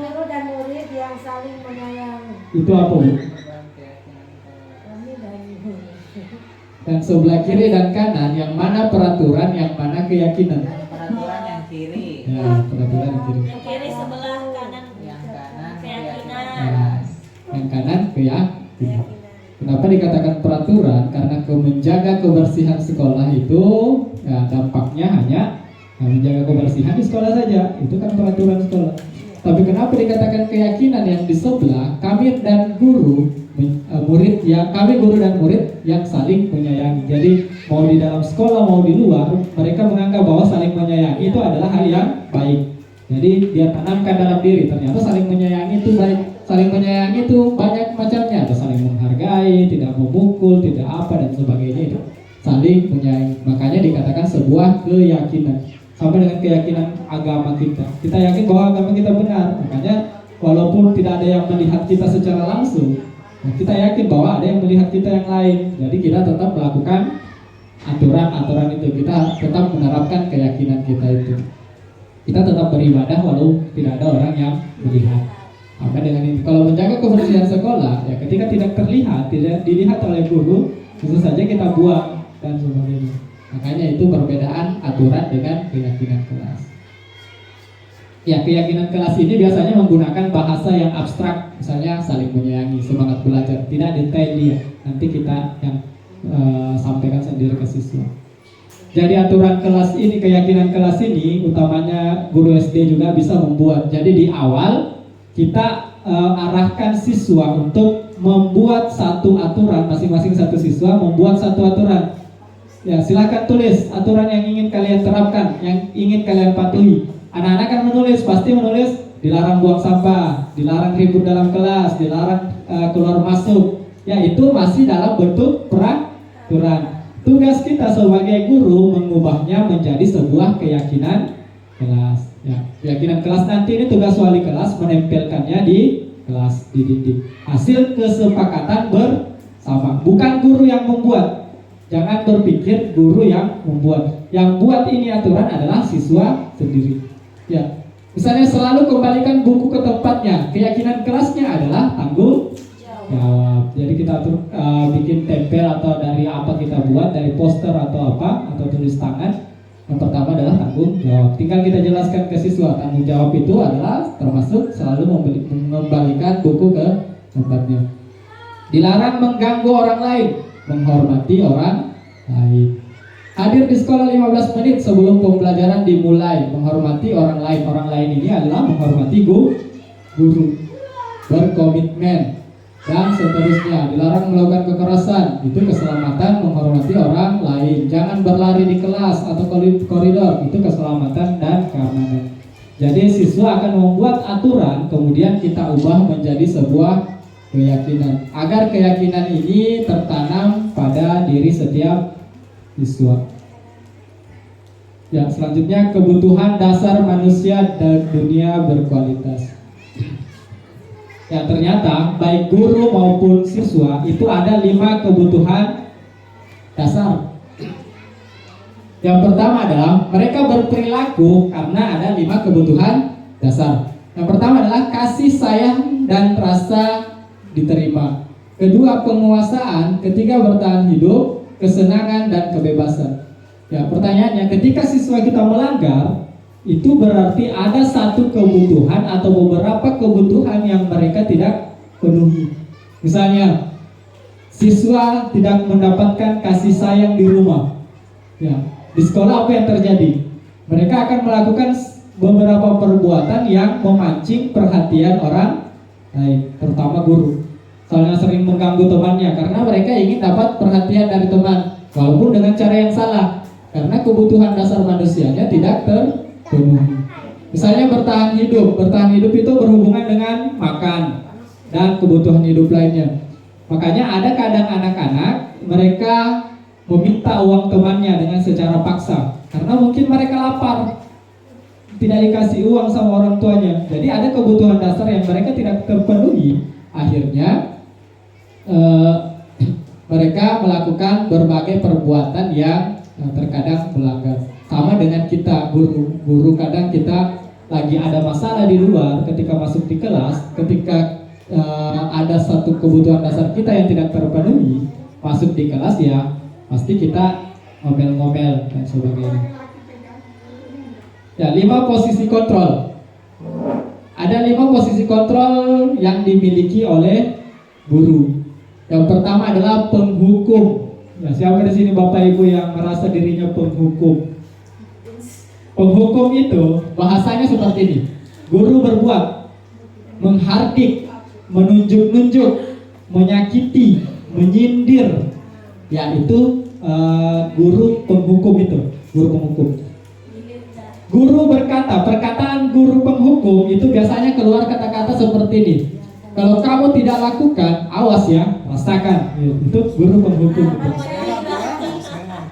Guru dan murid yang saling menyayangi. Itu apa, Bu? Dan sebelah kiri dan kanan, yang mana peraturan, yang mana keyakinan? Peraturan yang kiri. Ya, peraturan yang kiri. Yang kiri sebelah kanan. Yang kanan Keyakinan. Nah, yang kanan keyakinan. Kenapa dikatakan peraturan? Karena menjaga kebersihan sekolah itu, ya, dampaknya hanya menjaga kebersihan di sekolah saja. Itu kan peraturan sekolah. Tapi kenapa dikatakan keyakinan? Yang di sebelah kami dan guru, murid, ya, kami guru dan murid yang saling menyayangi. Jadi mau di dalam sekolah mau di luar, mereka menganggap bahwa saling menyayangi itu adalah hal yang baik. Jadi dia tanamkan dalam diri, ternyata saling menyayangi itu baik. Saling menyayangi itu banyak macamnya, ada saling menghargai, tidak memukul, tidak apa dan sebagainya, itu saling menyayangi. Makanya dikatakan sebuah keyakinan, sama dengan keyakinan agama kita. Kita yakin bahwa agama kita benar, makanya walaupun tidak ada yang melihat kita secara langsung, kita yakin bahwa ada yang melihat kita yang lain. Jadi kita tetap melakukan aturan-aturan itu, kita tetap menerapkan keyakinan kita itu. Kita tetap beribadah walau tidak ada orang yang melihat. Maka dengan ini, kalau menjaga kebersihan sekolah, ya ketika tidak terlihat, tidak dilihat oleh guru, tentu saja kita buang dan sebagainya. Makanya itu perbedaan aturan dengan keyakinan kelas. Ya, keyakinan kelas ini biasanya menggunakan bahasa yang abstrak, misalnya saling menyayangi, semangat belajar, tidak detail dia. Nanti kita yang sampaikan sendiri ke siswa. Jadi aturan kelas ini, keyakinan kelas ini, utamanya guru SD juga bisa membuat. Jadi di awal kita arahkan siswa untuk membuat satu aturan, masing-masing satu siswa membuat satu aturan. Ya, silakan tulis aturan yang ingin kalian terapkan, yang ingin kalian patuhi. Anak-anak kan menulis, pasti menulis dilarang buang sampah, dilarang ribut dalam kelas, dilarang keluar masuk. Ya, itu masih dalam bentuk peraturan. Tugas kita sebagai guru mengubahnya menjadi sebuah keyakinan kelas. Ya, keyakinan kelas nanti ini tugas wali kelas menempelkannya di kelas, di dinding. Hasil kesepakatan bersama, bukan guru yang membuat. Jangan berpikir guru yang membuat. Yang buat ini aturan adalah siswa sendiri. Ya, misalnya selalu kembalikan buku ke tempatnya. Keyakinan kelasnya adalah tanggung jawab. Jadi kita bikin tempel atau dari apa kita buat, dari poster atau apa, atau tulis tangan. Yang pertama adalah tanggung jawab. Tinggal kita jelaskan ke siswa, tanggung jawab itu adalah termasuk selalu mengembalikan buku ke tempatnya. Dilarang mengganggu orang lain, menghormati orang lain. Hadir di sekolah 15 menit sebelum pembelajaran dimulai, menghormati orang lain. Orang lain ini adalah menghormati guru. Berkomitmen dan seterusnya. Dilarang melakukan kekerasan, itu keselamatan, menghormati orang lain. Jangan berlari di kelas atau koridor, itu keselamatan dan keamanan. Jadi siswa akan membuat aturan, kemudian kita ubah menjadi sebuah keyakinan, agar keyakinan ini tertanam pada diri setiap siswa. Ya, selanjutnya kebutuhan dasar manusia dan dunia berkualitas. Ya, ternyata baik guru maupun siswa itu ada 5 kebutuhan dasar. Yang pertama adalah mereka berperilaku karena ada 5 kebutuhan dasar. Yang pertama adalah kasih sayang dan rasa diterima. Kedua, penguasaan. Ketiga, bertahan hidup, kesenangan dan kebebasan. Ya, pertanyaannya, ketika siswa kita melanggar, itu berarti ada satu kebutuhan atau beberapa kebutuhan yang mereka tidak penuhi. Misalnya, siswa tidak mendapatkan kasih sayang di rumah. Ya, di sekolah apa yang terjadi? Mereka akan melakukan beberapa perbuatan yang memancing perhatian orang lain, terutama guru. Soalnya sering mengganggu temannya karena mereka ingin dapat perhatian dari teman, walaupun dengan cara yang salah, karena kebutuhan dasar manusianya tidak terpenuhi. Misalnya bertahan hidup. Bertahan hidup itu berhubungan dengan makan dan kebutuhan hidup lainnya. Makanya ada kadang anak-anak mereka meminta uang temannya dengan secara paksa karena mungkin mereka lapar, tidak dikasih uang sama orang tuanya. Jadi ada kebutuhan dasar yang mereka tidak terpenuhi. Akhirnya mereka melakukan berbagai perbuatan yang terkadang melanggar. Sama dengan kita guru kadang kita lagi ada masalah di luar, ketika masuk di kelas, ketika ada satu kebutuhan dasar kita yang tidak terpenuhi, masuk di kelas ya pasti kita ngomel-ngomel dan sebagainya. Ya, 5 posisi kontrol. Ada 5 posisi kontrol yang dimiliki oleh guru. Yang pertama adalah penghukum. Ya, siapa di sini Bapak Ibu yang merasa dirinya penghukum? Penghukum itu bahasanya seperti ini. Guru berbuat, menghardik, menunjuk-nunjuk, menyakiti, menyindir. Ya, itu guru penghukum itu, guru penghukum. Guru berkata, perkataan guru penghukum itu biasanya keluar kata-kata seperti ini. Kalau kamu tidak lakukan, awas ya, rasakan. Itu guru penghukum itu.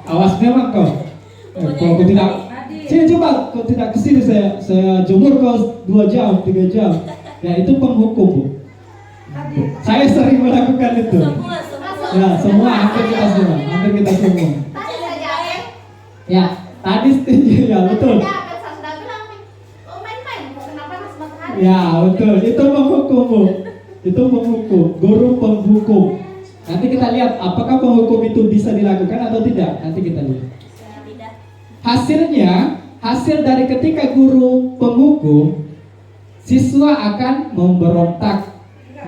Awas memang kau. Kalau kau tidak, sini coba kau tidak kesini saya jemur kau 2 jam, 3 jam. Ya, itu penghukum, Bu. Saya sering melakukan itu. Ya, semua hampir kita semua. Ya, tadi setuju ya betul. Ya, kan saya sudah bilang nih, oh main-main, mau kenapa panas matahari? Ya betul, itu menghukum Bu. Itu menghukum, guru penghukum. Nanti kita lihat apakah penghukum itu bisa dilakukan atau tidak. Nanti kita lihat. Tidak. Hasilnya, hasil dari ketika guru penghukum, siswa akan memberontak,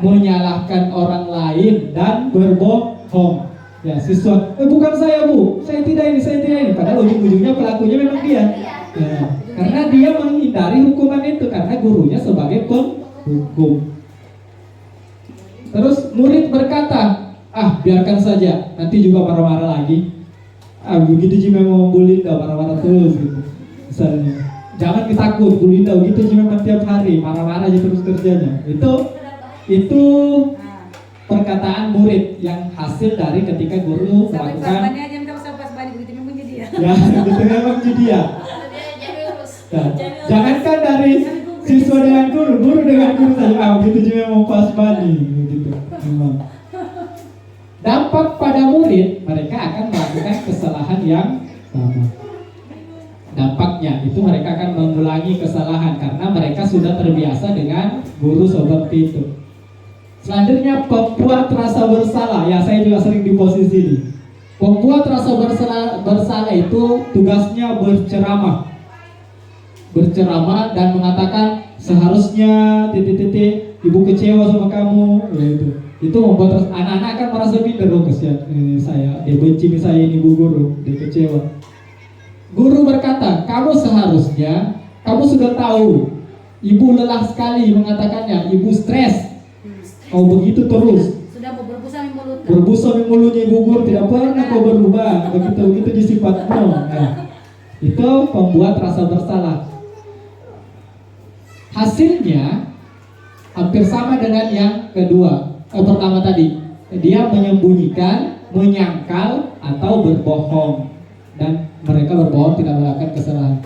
menyalahkan orang lain dan berbohong. Ya, siswa, bukan saya Bu, saya tidak ini. Padahal ujung-ujungnya pelakunya memang dia. Ya, karena dia menghindari hukuman itu karena gurunya sebagai penghukum. Terus murid berkata, biarkan saja, nanti juga marah-marah lagi. Begitu Ji memang bully, marah-marah terus gitu. Misalnya, jangan takut, bully gitu Ji memang tiap hari marah-marah aja terus kerjanya. Itu perkataan murid yang hasil dari ketika guru melakukan. aja minta pas bani begitu memang jadi ya. Ya, gitu memang jadi ya. Ya, jangankan dari siswa dengan guru dengan guru saja. Gitu juga memang pas bani, gitu. Memang. Dampak pada murid, mereka akan melakukan kesalahan yang sama. Dampaknya itu mereka akan mengulangi kesalahan karena mereka sudah terbiasa dengan guru seperti itu. Selanjutnya pembuat rasa bersalah. Ya, saya juga sering di posisi ini. Pembuat rasa bersalah itu tugasnya berceramah dan mengatakan seharusnya ibu kecewa sama kamu, ya itu membuat anak-anak akan merasa minder. Kesian saya, dia benci saya ini bu guru, dia kecewa. Guru berkata, kamu sudah tahu, ibu lelah sekali mengatakannya, ibu stres. Kau begitu terus. Sudah mau berbusa di mulut. Berbusa di mulutnya ibu guru, tidak pernah kau berubah. Begitu di sifatmu. Nah, itu pembuat rasa bersalah. Hasilnya hampir sama dengan yang kedua. Pertama tadi, dia menyembunyikan, menyangkal atau berbohong, dan mereka berbohong tidak melakukan kesalahan.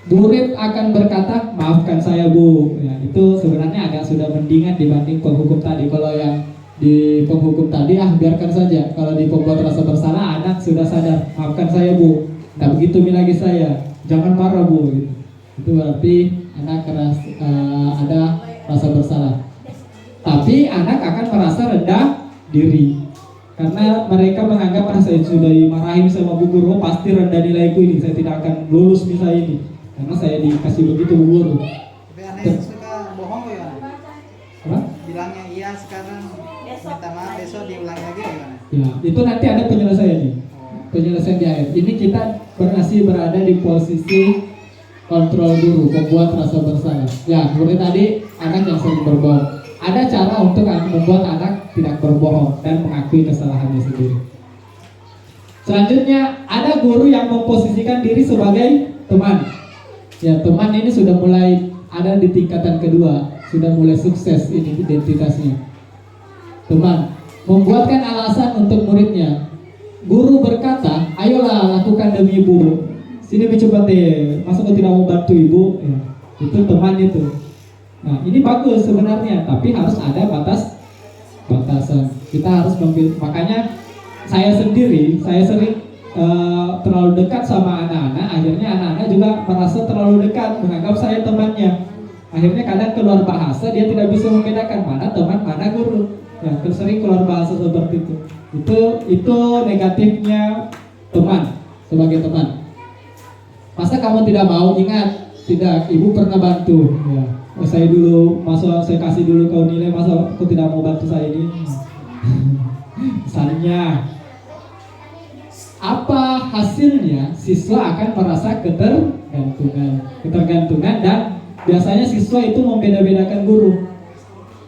Murid akan berkata, maafkan saya bu. Ya, itu sebenarnya agak sudah mendingan dibanding penghukum tadi. Kalau yang di penghukum tadi, biarkan saja. Kalau di pembuat rasa bersalah, anak sudah sadar, maafkan saya bu. Tidak begitu lagi saya, jangan marah bu. Gitu. Itu berarti anak ada rasa bersalah. Tapi anak akan merasa rendah diri karena mereka menganggap saya sudah dimarahin sama bu guru, pasti rendah nilaiku ini, saya tidak akan lulus misalnya ini karena saya dikasih begitu bu guru. Tapi aneh suka bohong ya. Apa? Bilangnya iya sekarang, minta maaf besok diulangi lagi gimana? Ya, itu nanti ada penyelesaiannya. Penyelesaian di akhir. Ini kita masih berada di posisi kontrol guru, membuat rasa bersalah. Ya, seperti tadi anak yang sering berbohong. Ada cara untuk membuat anak tidak berbohong dan mengakui kesalahannya sendiri. Selanjutnya, ada guru yang memposisikan diri sebagai teman. Ya, teman ini sudah mulai ada di tingkatan kedua, sudah mulai sukses ini identitasnya. Teman membuatkan alasan untuk muridnya. Guru berkata, ayolah lakukan demi ibu. Sini mencoba deh, masa kau tidak mau bantu ibu? Ya, itu teman itu. Nah, ini bagus sebenarnya, tapi harus ada batasan. Kita harus memilih. Makanya saya sering terlalu dekat sama anak-anak. Akhirnya anak-anak juga merasa terlalu dekat, menganggap saya temannya. Akhirnya kadang keluar bahasa dia tidak bisa membedakan mana teman, mana guru. Ya, sering keluar bahasa seperti itu. Itu negatifnya teman sebagai teman. Masa kamu tidak mau? Ingat, tidak, ibu pernah bantu. Ya. Saya dulu, masa saya kasih dulu kau nilai, masa aku tidak mau bantu saya ini? Misalnya, apa hasilnya? Siswa akan merasa ketergantungan dan biasanya siswa itu membeda-bedakan guru.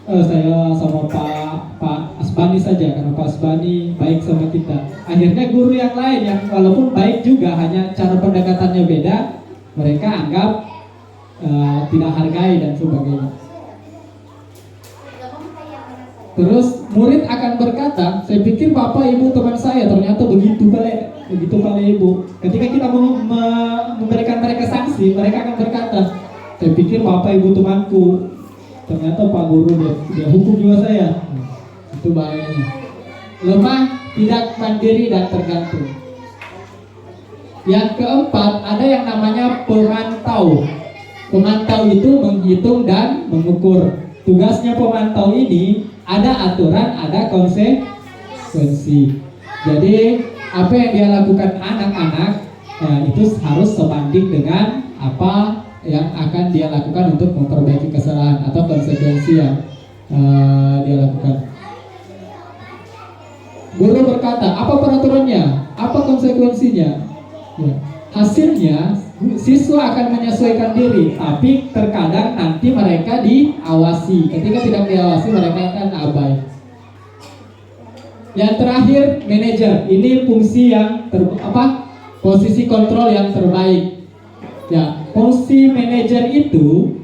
Saya sama Pak Asbani saja, karena Pak Asbani baik sama kita. Akhirnya guru yang lain yang walaupun baik juga, hanya cara pendekatannya beda, mereka anggap tidak hargai dan sebagainya. Terus murid akan berkata, saya pikir bapak ibu teman saya, ternyata begitu kali ibu. Ketika kita memberikan mereka sanksi, mereka akan berkata, saya pikir bapak ibu temanku, ternyata pak guru dia hukum juga saya. Itu bahayanya. Lemah, tidak mandiri dan tergantung. Yang keempat, ada yang namanya pemantau. Pemantau itu menghitung dan mengukur. Tugasnya pemantau ini ada aturan, ada konsekuensi. Jadi apa yang dia lakukan anak-anak itu harus sebanding dengan apa yang akan dia lakukan untuk memperbaiki kesalahan atau konsekuensi yang dia lakukan. Guru berkata, apa peraturannya? Apa konsekuensinya? Ya. Hasilnya siswa akan menyesuaikan diri, tapi terkadang nanti mereka diawasi. Ketika tidak diawasi, mereka akan abai. Yang terakhir, manajer. Ini fungsi yang posisi kontrol yang terbaik. Ya, fungsi manajer itu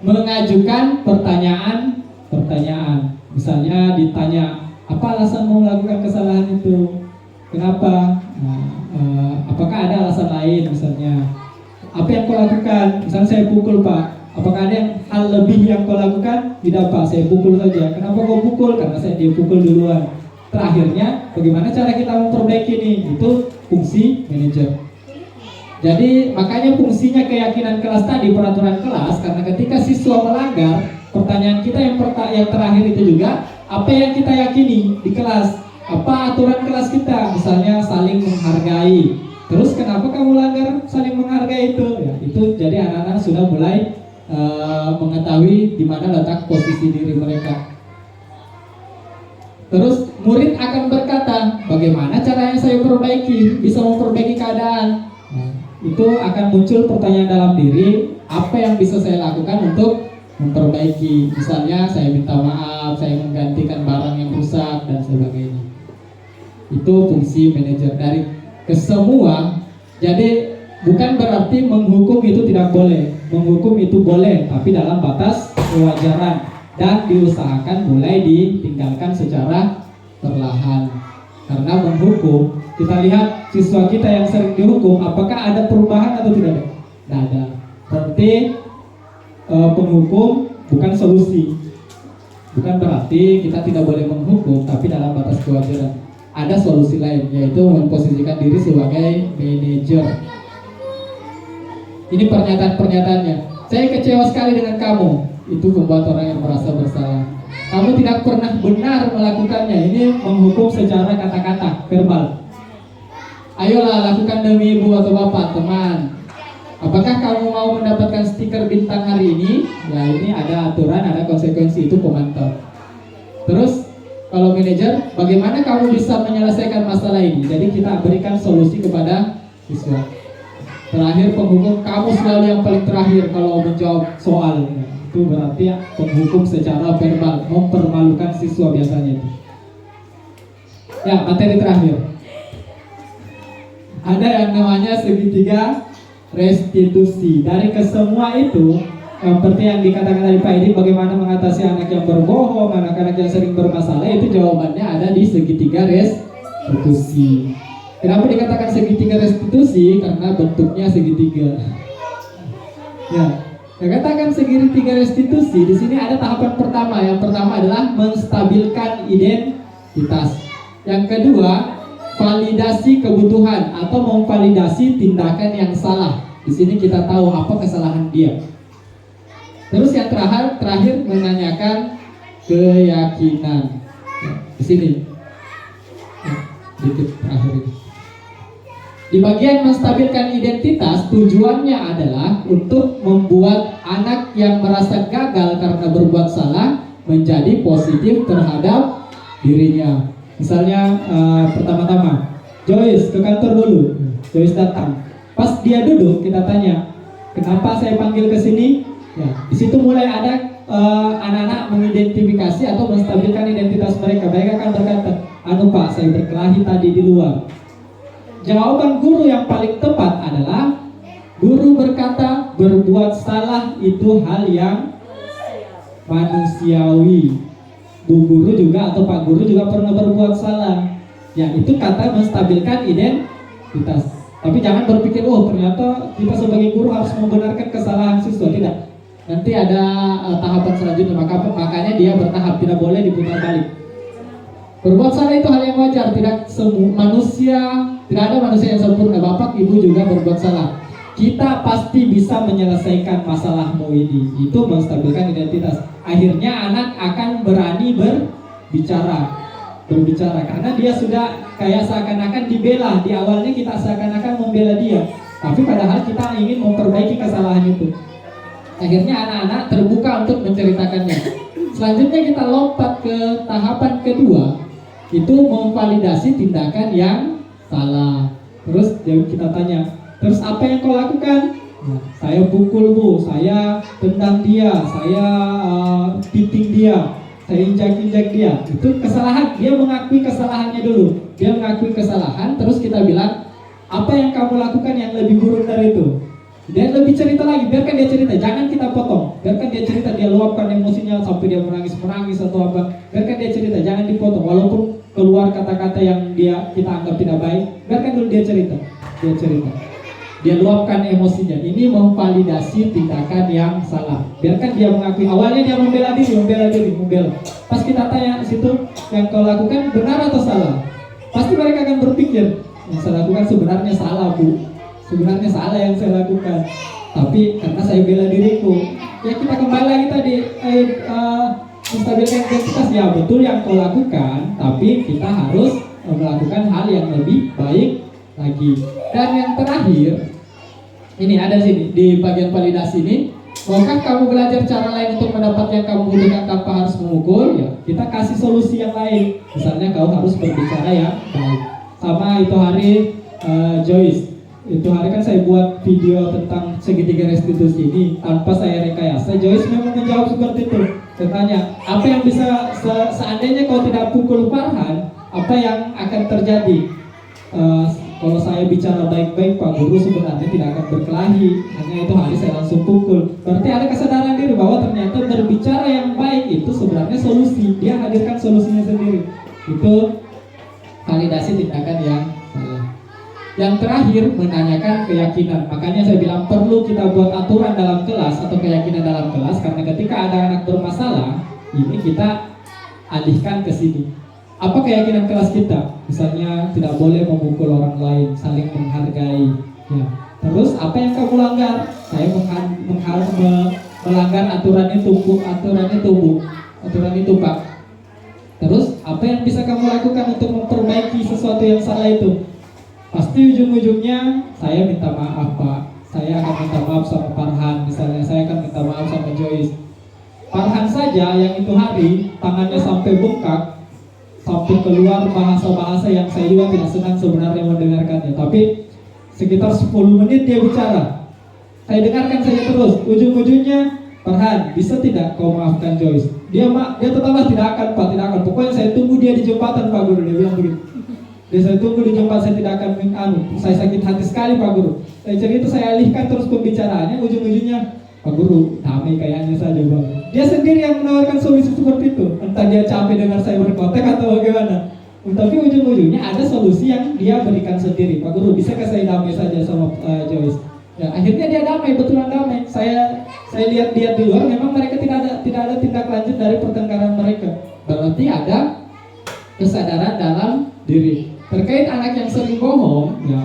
mengajukan pertanyaan. Misalnya ditanya, apa alasanmu melakukan kesalahan itu? Kenapa? Apakah ada alasan lain misalnya? Apa yang kau lakukan? Misalnya saya pukul Pak. Apakah ada hal lebih yang kau lakukan? Tidak Pak, saya pukul saja. Kenapa kau pukul? Karena saya dipukul duluan. Terakhirnya, bagaimana cara kita memperbaiki ini? Itu fungsi manajer. Jadi makanya fungsinya keyakinan kelas tadi, peraturan kelas, karena ketika siswa melanggar, pertanyaan kita yang terakhir itu juga, apa yang kita yakini di kelas? Apa aturan kelas kita? Misalnya saling menghargai. Terus kenapa kamu langgar saling menghargai itu? Ya, itu jadi anak-anak sudah mulai mengetahui di mana letak posisi diri mereka. Terus murid akan berkata, bagaimana caranya saya bisa memperbaiki keadaan? Nah, itu akan muncul pertanyaan dalam diri, apa yang bisa saya lakukan untuk memperbaiki? Misalnya saya minta maaf, saya menggantikan barang yang rusak dan sebagainya. Itu fungsi manajer dari kesemua. Jadi bukan berarti menghukum itu tidak boleh. Menghukum itu boleh, tapi dalam batas kewajaran dan diusahakan mulai ditinggalkan secara perlahan. Karena menghukum, kita lihat siswa kita yang sering dihukum, apakah ada perubahan atau tidak? Tidak ada. Berarti penghukum bukan solusi. Bukan berarti kita tidak boleh menghukum, tapi dalam batas kewajaran. Ada solusi lain, yaitu memposisikan diri sebagai manajer. Ini pernyataan-pernyataannya. Saya kecewa sekali dengan kamu. Itu membuat orang yang merasa bersalah. Kamu tidak pernah benar melakukannya. Ini menghukum secara kata-kata, verbal. Ayolah lakukan demi ibu atau bapak, teman. Apakah kamu mau mendapatkan stiker bintang hari ini? Ya, ini ada aturan, ada konsekuensi, itu pemantau. Terus kalau manajer, bagaimana kamu bisa menyelesaikan masalah ini? Jadi kita berikan solusi kepada siswa. Terakhir penghukum, kamu selalu yang paling terakhir kalau menjawab soal. Itu berarti penghukum secara verbal, mempermalukan siswa biasanya itu. Ya, materi terakhir. Ada yang namanya segitiga restitusi. Dari kesemua itu, seperti yang dikatakan tadi Pak Edi, bagaimana mengatasi anak yang berbohong, anak-anak yang sering bermasalah, itu jawabannya ada di segitiga restitusi. Kenapa dikatakan segitiga restitusi? Karena bentuknya segitiga. Ya, dikatakan segitiga restitusi. Di sini ada tahapan pertama. Yang pertama adalah menstabilkan identitas. Yang kedua, validasi kebutuhan atau memvalidasi tindakan yang salah. Di sini kita tahu apa kesalahan dia. Terus yang terakhir menanyakan keyakinan. Di sini. Dikit terakhir ini. Di bagian menstabilkan identitas, tujuannya adalah untuk membuat anak yang merasa gagal karena berbuat salah menjadi positif terhadap dirinya. Misalnya pertama-tama, Joyce ke kantor dulu. Joyce datang. Pas dia duduk, kita tanya, kenapa saya panggil ke sini? Ya, di situ mulai ada anak-anak mengidentifikasi atau menstabilkan identitas mereka. Mereka akan berkata, anu Pak, saya berkelahi tadi di luar. Jawaban guru yang paling tepat adalah guru berkata berbuat salah itu hal yang manusiawi. Bu guru juga atau Pak guru juga pernah berbuat salah. Ya, itu kata menstabilkan identitas. Tapi jangan berpikir, oh ternyata kita sebagai guru harus membenarkan kesalahan siswa. Tidak. Nanti ada tahapan selanjutnya, makanya dia bertahap, tidak boleh diputar balik. Berbuat salah itu hal yang wajar, tidak tidak ada manusia yang sempurna. Bapak, Ibu juga berbuat salah. Kita pasti bisa menyelesaikan masalahmu ini. Itu menstabilkan identitas. Akhirnya anak akan berani berbicara karena dia sudah kayak seakan-akan dibela. Di awalnya kita seakan-akan membela dia, tapi padahal kita ingin memperbaiki kesalahan itu. Akhirnya anak-anak terbuka untuk menceritakannya. Selanjutnya kita lompat ke tahapan kedua, itu memvalidasi tindakan yang salah. Terus kita tanya, terus apa yang kau lakukan? Nah, saya pukul Bu, saya tendang dia, saya piting dia, saya injak-injak dia. Itu kesalahan, dia mengakui kesalahannya dulu. Dia mengakui kesalahan, terus kita bilang, apa yang kamu lakukan yang lebih buruk dari itu? Dia lebih cerita lagi, biarkan dia cerita, jangan kita potong. Biarkan dia cerita, dia luapkan emosinya sampai dia menangis atau apa. Biarkan dia cerita, jangan dipotong. Walaupun keluar kata-kata yang kita anggap tidak baik, biarkan dulu dia cerita. Dia luapkan emosinya. Ini memvalidasi tindakan yang salah. Biarkan dia mengakui. Awalnya dia membela diri. Pas kita tanya situ, yang kau lakukan benar atau salah? Pasti mereka akan berpikir, yang saya lakukan sebenarnya salah Bu. Sebenarnya salah yang saya lakukan, tapi karena saya bela diriku. Ya kita kembali lagi tadi menstabilkan identitas. Ya betul yang kau lakukan, tapi kita harus melakukan hal yang lebih baik lagi. Dan yang terakhir, ini ada sini di bagian validasi ini. Maukah kamu belajar cara lain untuk mendapat yang kamu butuhkan tanpa harus memukul? Ya, kita kasih solusi yang lain. Misalnya kau harus berbicara yang baik. Sama itu hari Joyce. Itu hari kan saya buat video tentang segitiga restitusi ini tanpa saya rekayasa. Joyce memang menjawab seperti itu. Saya tanya, apa yang bisa seandainya kau tidak pukul Farhan, apa yang akan terjadi? Kalau saya bicara baik-baik, Pak Guru sebenarnya tidak akan berkelahi. Hanya itu hari saya langsung pukul. Berarti ada kesadaran diri bahwa ternyata berbicara yang baik itu sebenarnya solusi. Dia hadirkan solusinya sendiri. Itu validasi tindakan yang salah. Yang terakhir, menanyakan keyakinan. Makanya saya bilang perlu kita buat aturan dalam kelas atau keyakinan dalam kelas, karena ketika ada anak bermasalah, ini kita alihkan ke sini. Apa keyakinan kelas kita? Misalnya tidak boleh memukul orang lain, saling menghargai. Ya. Terus apa yang kamu langgar? Saya melanggar aturan itu Pak. Terus apa yang bisa kamu lakukan untuk memperbaiki sesuatu yang salah itu? Pasti ujung-ujungnya saya minta maaf Pak. Saya akan minta maaf sama Farhan. Misalnya saya akan minta maaf sama Joyce. Farhan saja yang itu hari tangannya sampai bengkak, sampai keluar bahasa-bahasa yang saya juga tidak senang sebenarnya mendengarkannya. Tapi sekitar 10 menit dia bicara, saya dengarkan saja terus. Ujung-ujungnya, Farhan, bisa tidak kau maafkan Joyce? Dia tetaplah tidak akan Pak, tidak akan. Pokoknya saya tunggu dia di jembatan Pak Guru. Dia bilang begitu. Saya tunggu di jembatan, saya tidak akan saya sakit hati sekali Pak Guru. Saya cerita, saya alihkan terus pembicaraannya. Ujung-ujungnya, Pak Guru, damai kayaknya saja Bang. Dia sendiri yang menawarkan solusi seperti itu. Entah dia capek dengar saya berkotek atau bagaimana. Tapi ujung-ujungnya ada solusi yang dia berikan sendiri. Pak Guru, bisakah saya damai saja sama Joyce? Ya, akhirnya dia damai, betulan damai. Saya lihat di luar, memang mereka tidak ada tindak lanjut dari pertengkaran mereka. Berarti ada kesadaran dalam diri. Terkait anak yang sering bohong, ya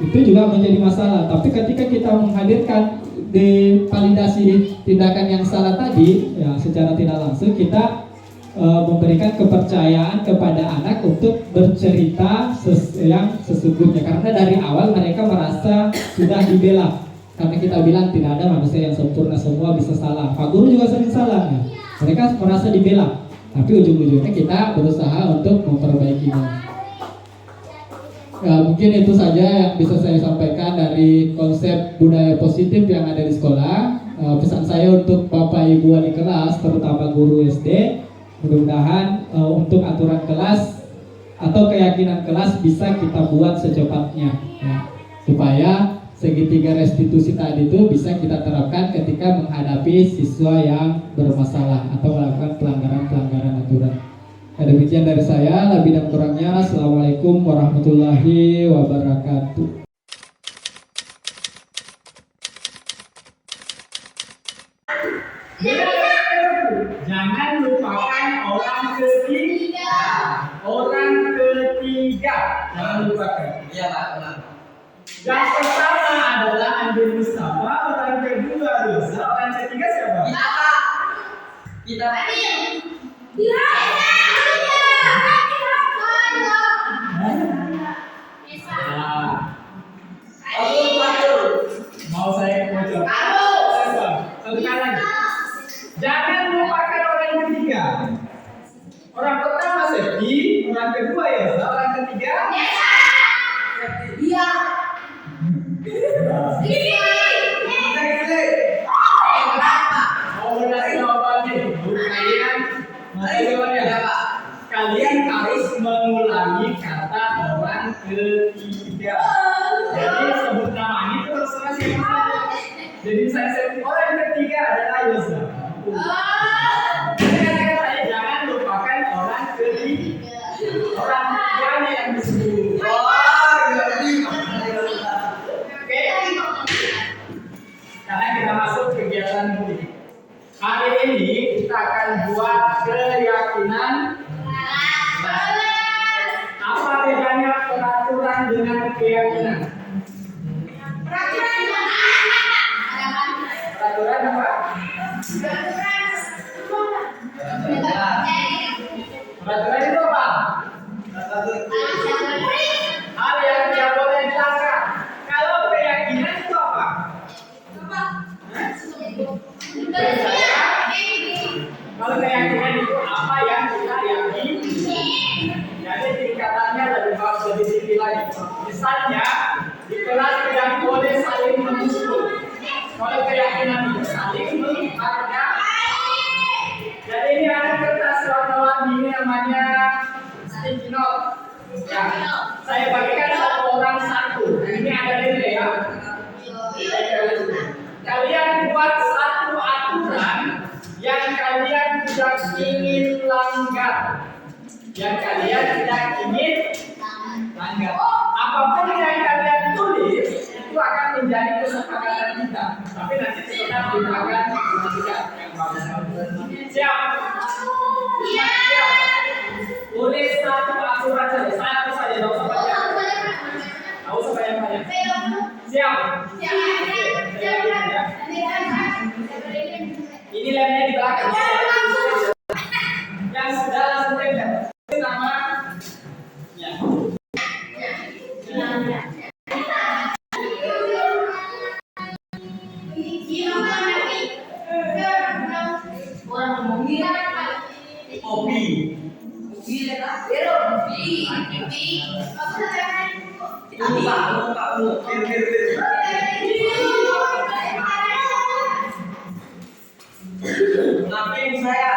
itu juga menjadi masalah. Tapi ketika kita menghadirkan di validasi tindakan yang salah tadi, ya secara tidak langsung kita memberikan kepercayaan kepada anak untuk bercerita yang sesungguhnya. Karena dari awal mereka merasa sudah dibela. Karena kita bilang tidak ada manusia yang sempurna, semua bisa salah. Pak Guru juga sering salah. Ya. Mereka merasa dibela. Tapi ujung-ujungnya kita berusaha untuk memperbaikinya. Ya, mungkin itu saja yang bisa saya sampaikan dari konsep budaya positif yang ada di sekolah. Pesan saya untuk Bapak Ibu wali kelas, terutama guru SD, mudah-mudahan untuk aturan kelas atau keyakinan kelas bisa kita buat secepatnya, ya, supaya segitiga restitusi tadi itu bisa kita terapkan ketika menghadapi siswa yang bermasalah atau melakukan pelanggaran aturan. Demikian dari saya, lebih dan kurangnya Assalamualaikum warahmatullahi wabarakatuh. Jangan lupakan orang ketiga. Oh, Jangan lupakan. Iya Pak, benar. Yang pertama adalah ambil Mustafa, orang kedua dosa, orang ketiga siapa? Kita Mau saya bocor? Satu kali lagi. Jangan lupakan orang ketiga. Orang pertama Septi, orang kedua Yosa, orang ketiga. Mau benar jawabannya? Kalian harus mengulangi kata orang ketiga. Jadi sebut namanya itu terserah siapa saja. Jadi saya sebut orang ketiga adalah Yosa. Kata-kata saya jangan lupakan orang ketiga. Orang ketiganya yang disebut. Oke. Karena kita masuk kegiatan mudik. Hari ini kita akan buat keyakinan. Apa bedanya peraturan dengan keyakinan? Peraturan apa? Peraturan itu apa? Hal yang tidak boleh dilanggar. Kalau keyakinan itu apa? Kalau keyakinan itu apa yang kita yakini. Jadi tingkatannya lebih bawah, lebih tinggi lagi. Misalnya di kelas tidak boleh saling memukul. Kalau keyakinan itu saling menghargai. Jadi ini ada kertas warna-warni ini namanya sticky note. Ya, saya bagikan satu orang satu. Ini ada nilai ya. Kalian buat satu aturan yang kalian tidak ingin langgar. Yang kalian tidak ingin langgar. Apapun yang kalian tulis itu akan menjadi kesepakatan kita. Tapi nanti kita gunakan siap. Siap. Tulis satu aturan saja, satu saja, tidak usah banyak. Tidak usah banyak. Siap. Ini lemnya di belakang. Yang sudah langsung tempel. Sama. Ya. Kopi. Tapi saya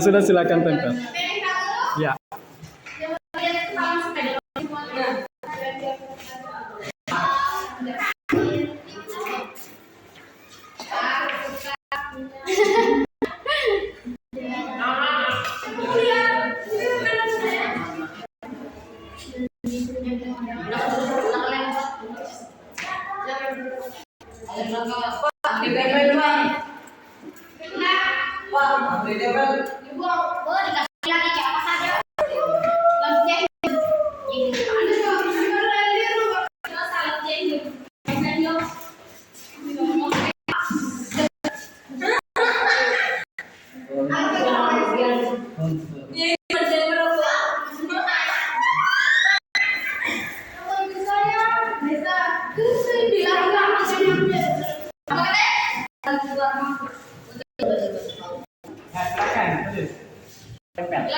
sudah silakan tempel. Ya. Cepet.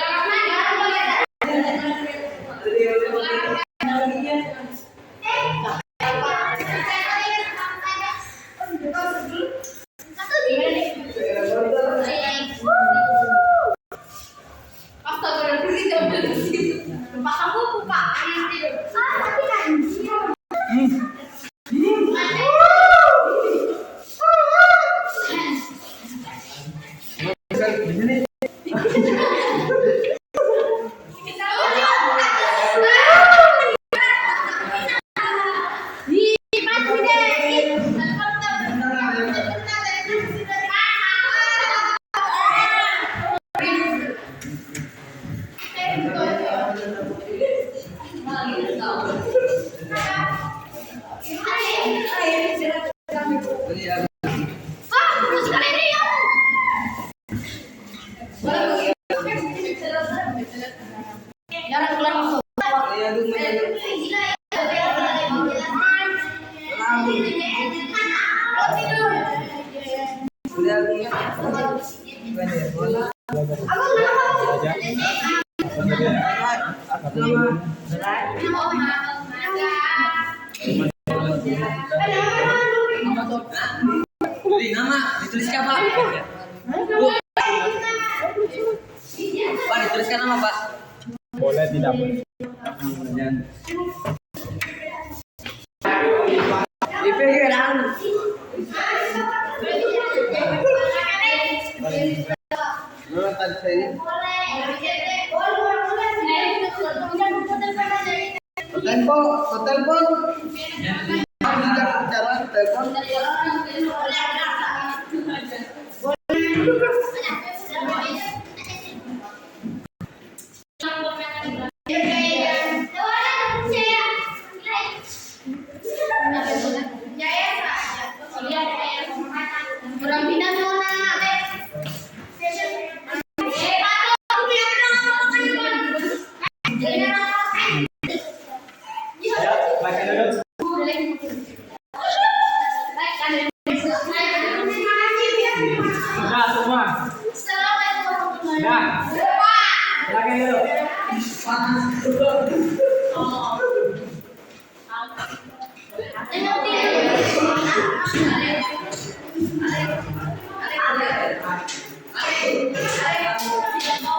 Nama dituliskan Pak. Bu. Pak dituliskan nama Pak. Boleh tidak boleh. Telepon. Telepon. Sudah semua. Sudah. Silakan dulu.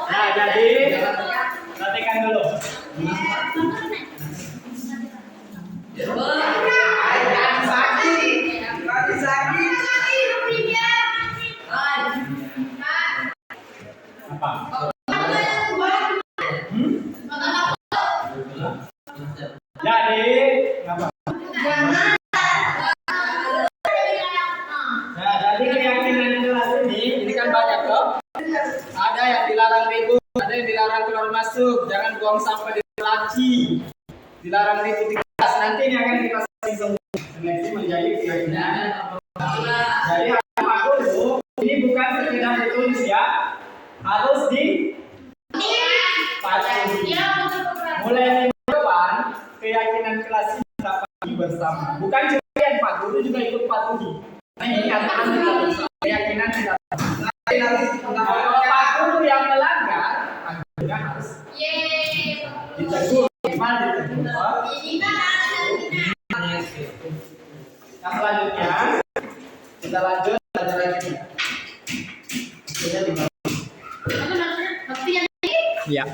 Nah, jadi perhatikan dulu. Apa? Jadi, apa? Nah, jadi keyakinan kelas ini kan banyak toh. Ada yang dilarang ribut, ada yang dilarang keluar masuk, jangan buang sampah di laci, dilarang ribut di kelas. Nanti ini akan kita semua. Seleksi menjadi keyakinan. Jadi apa dulu? Ini bukan sekedar ditulis ya, harus dipatuhi. Mulai minggu depan, keyakinan kelas ini kita patuhi bersama. Bukan cuma yang Pak Guru juga ikut patuhi. Nah, ini katakan kita bersama. Keyakinan kita. Kalau Pak Guru yang melanggar, Pak Gurunya harus ditegur. Gimana ditegur? Yang selanjutnya, kita lanjut belajar lagi. Iya.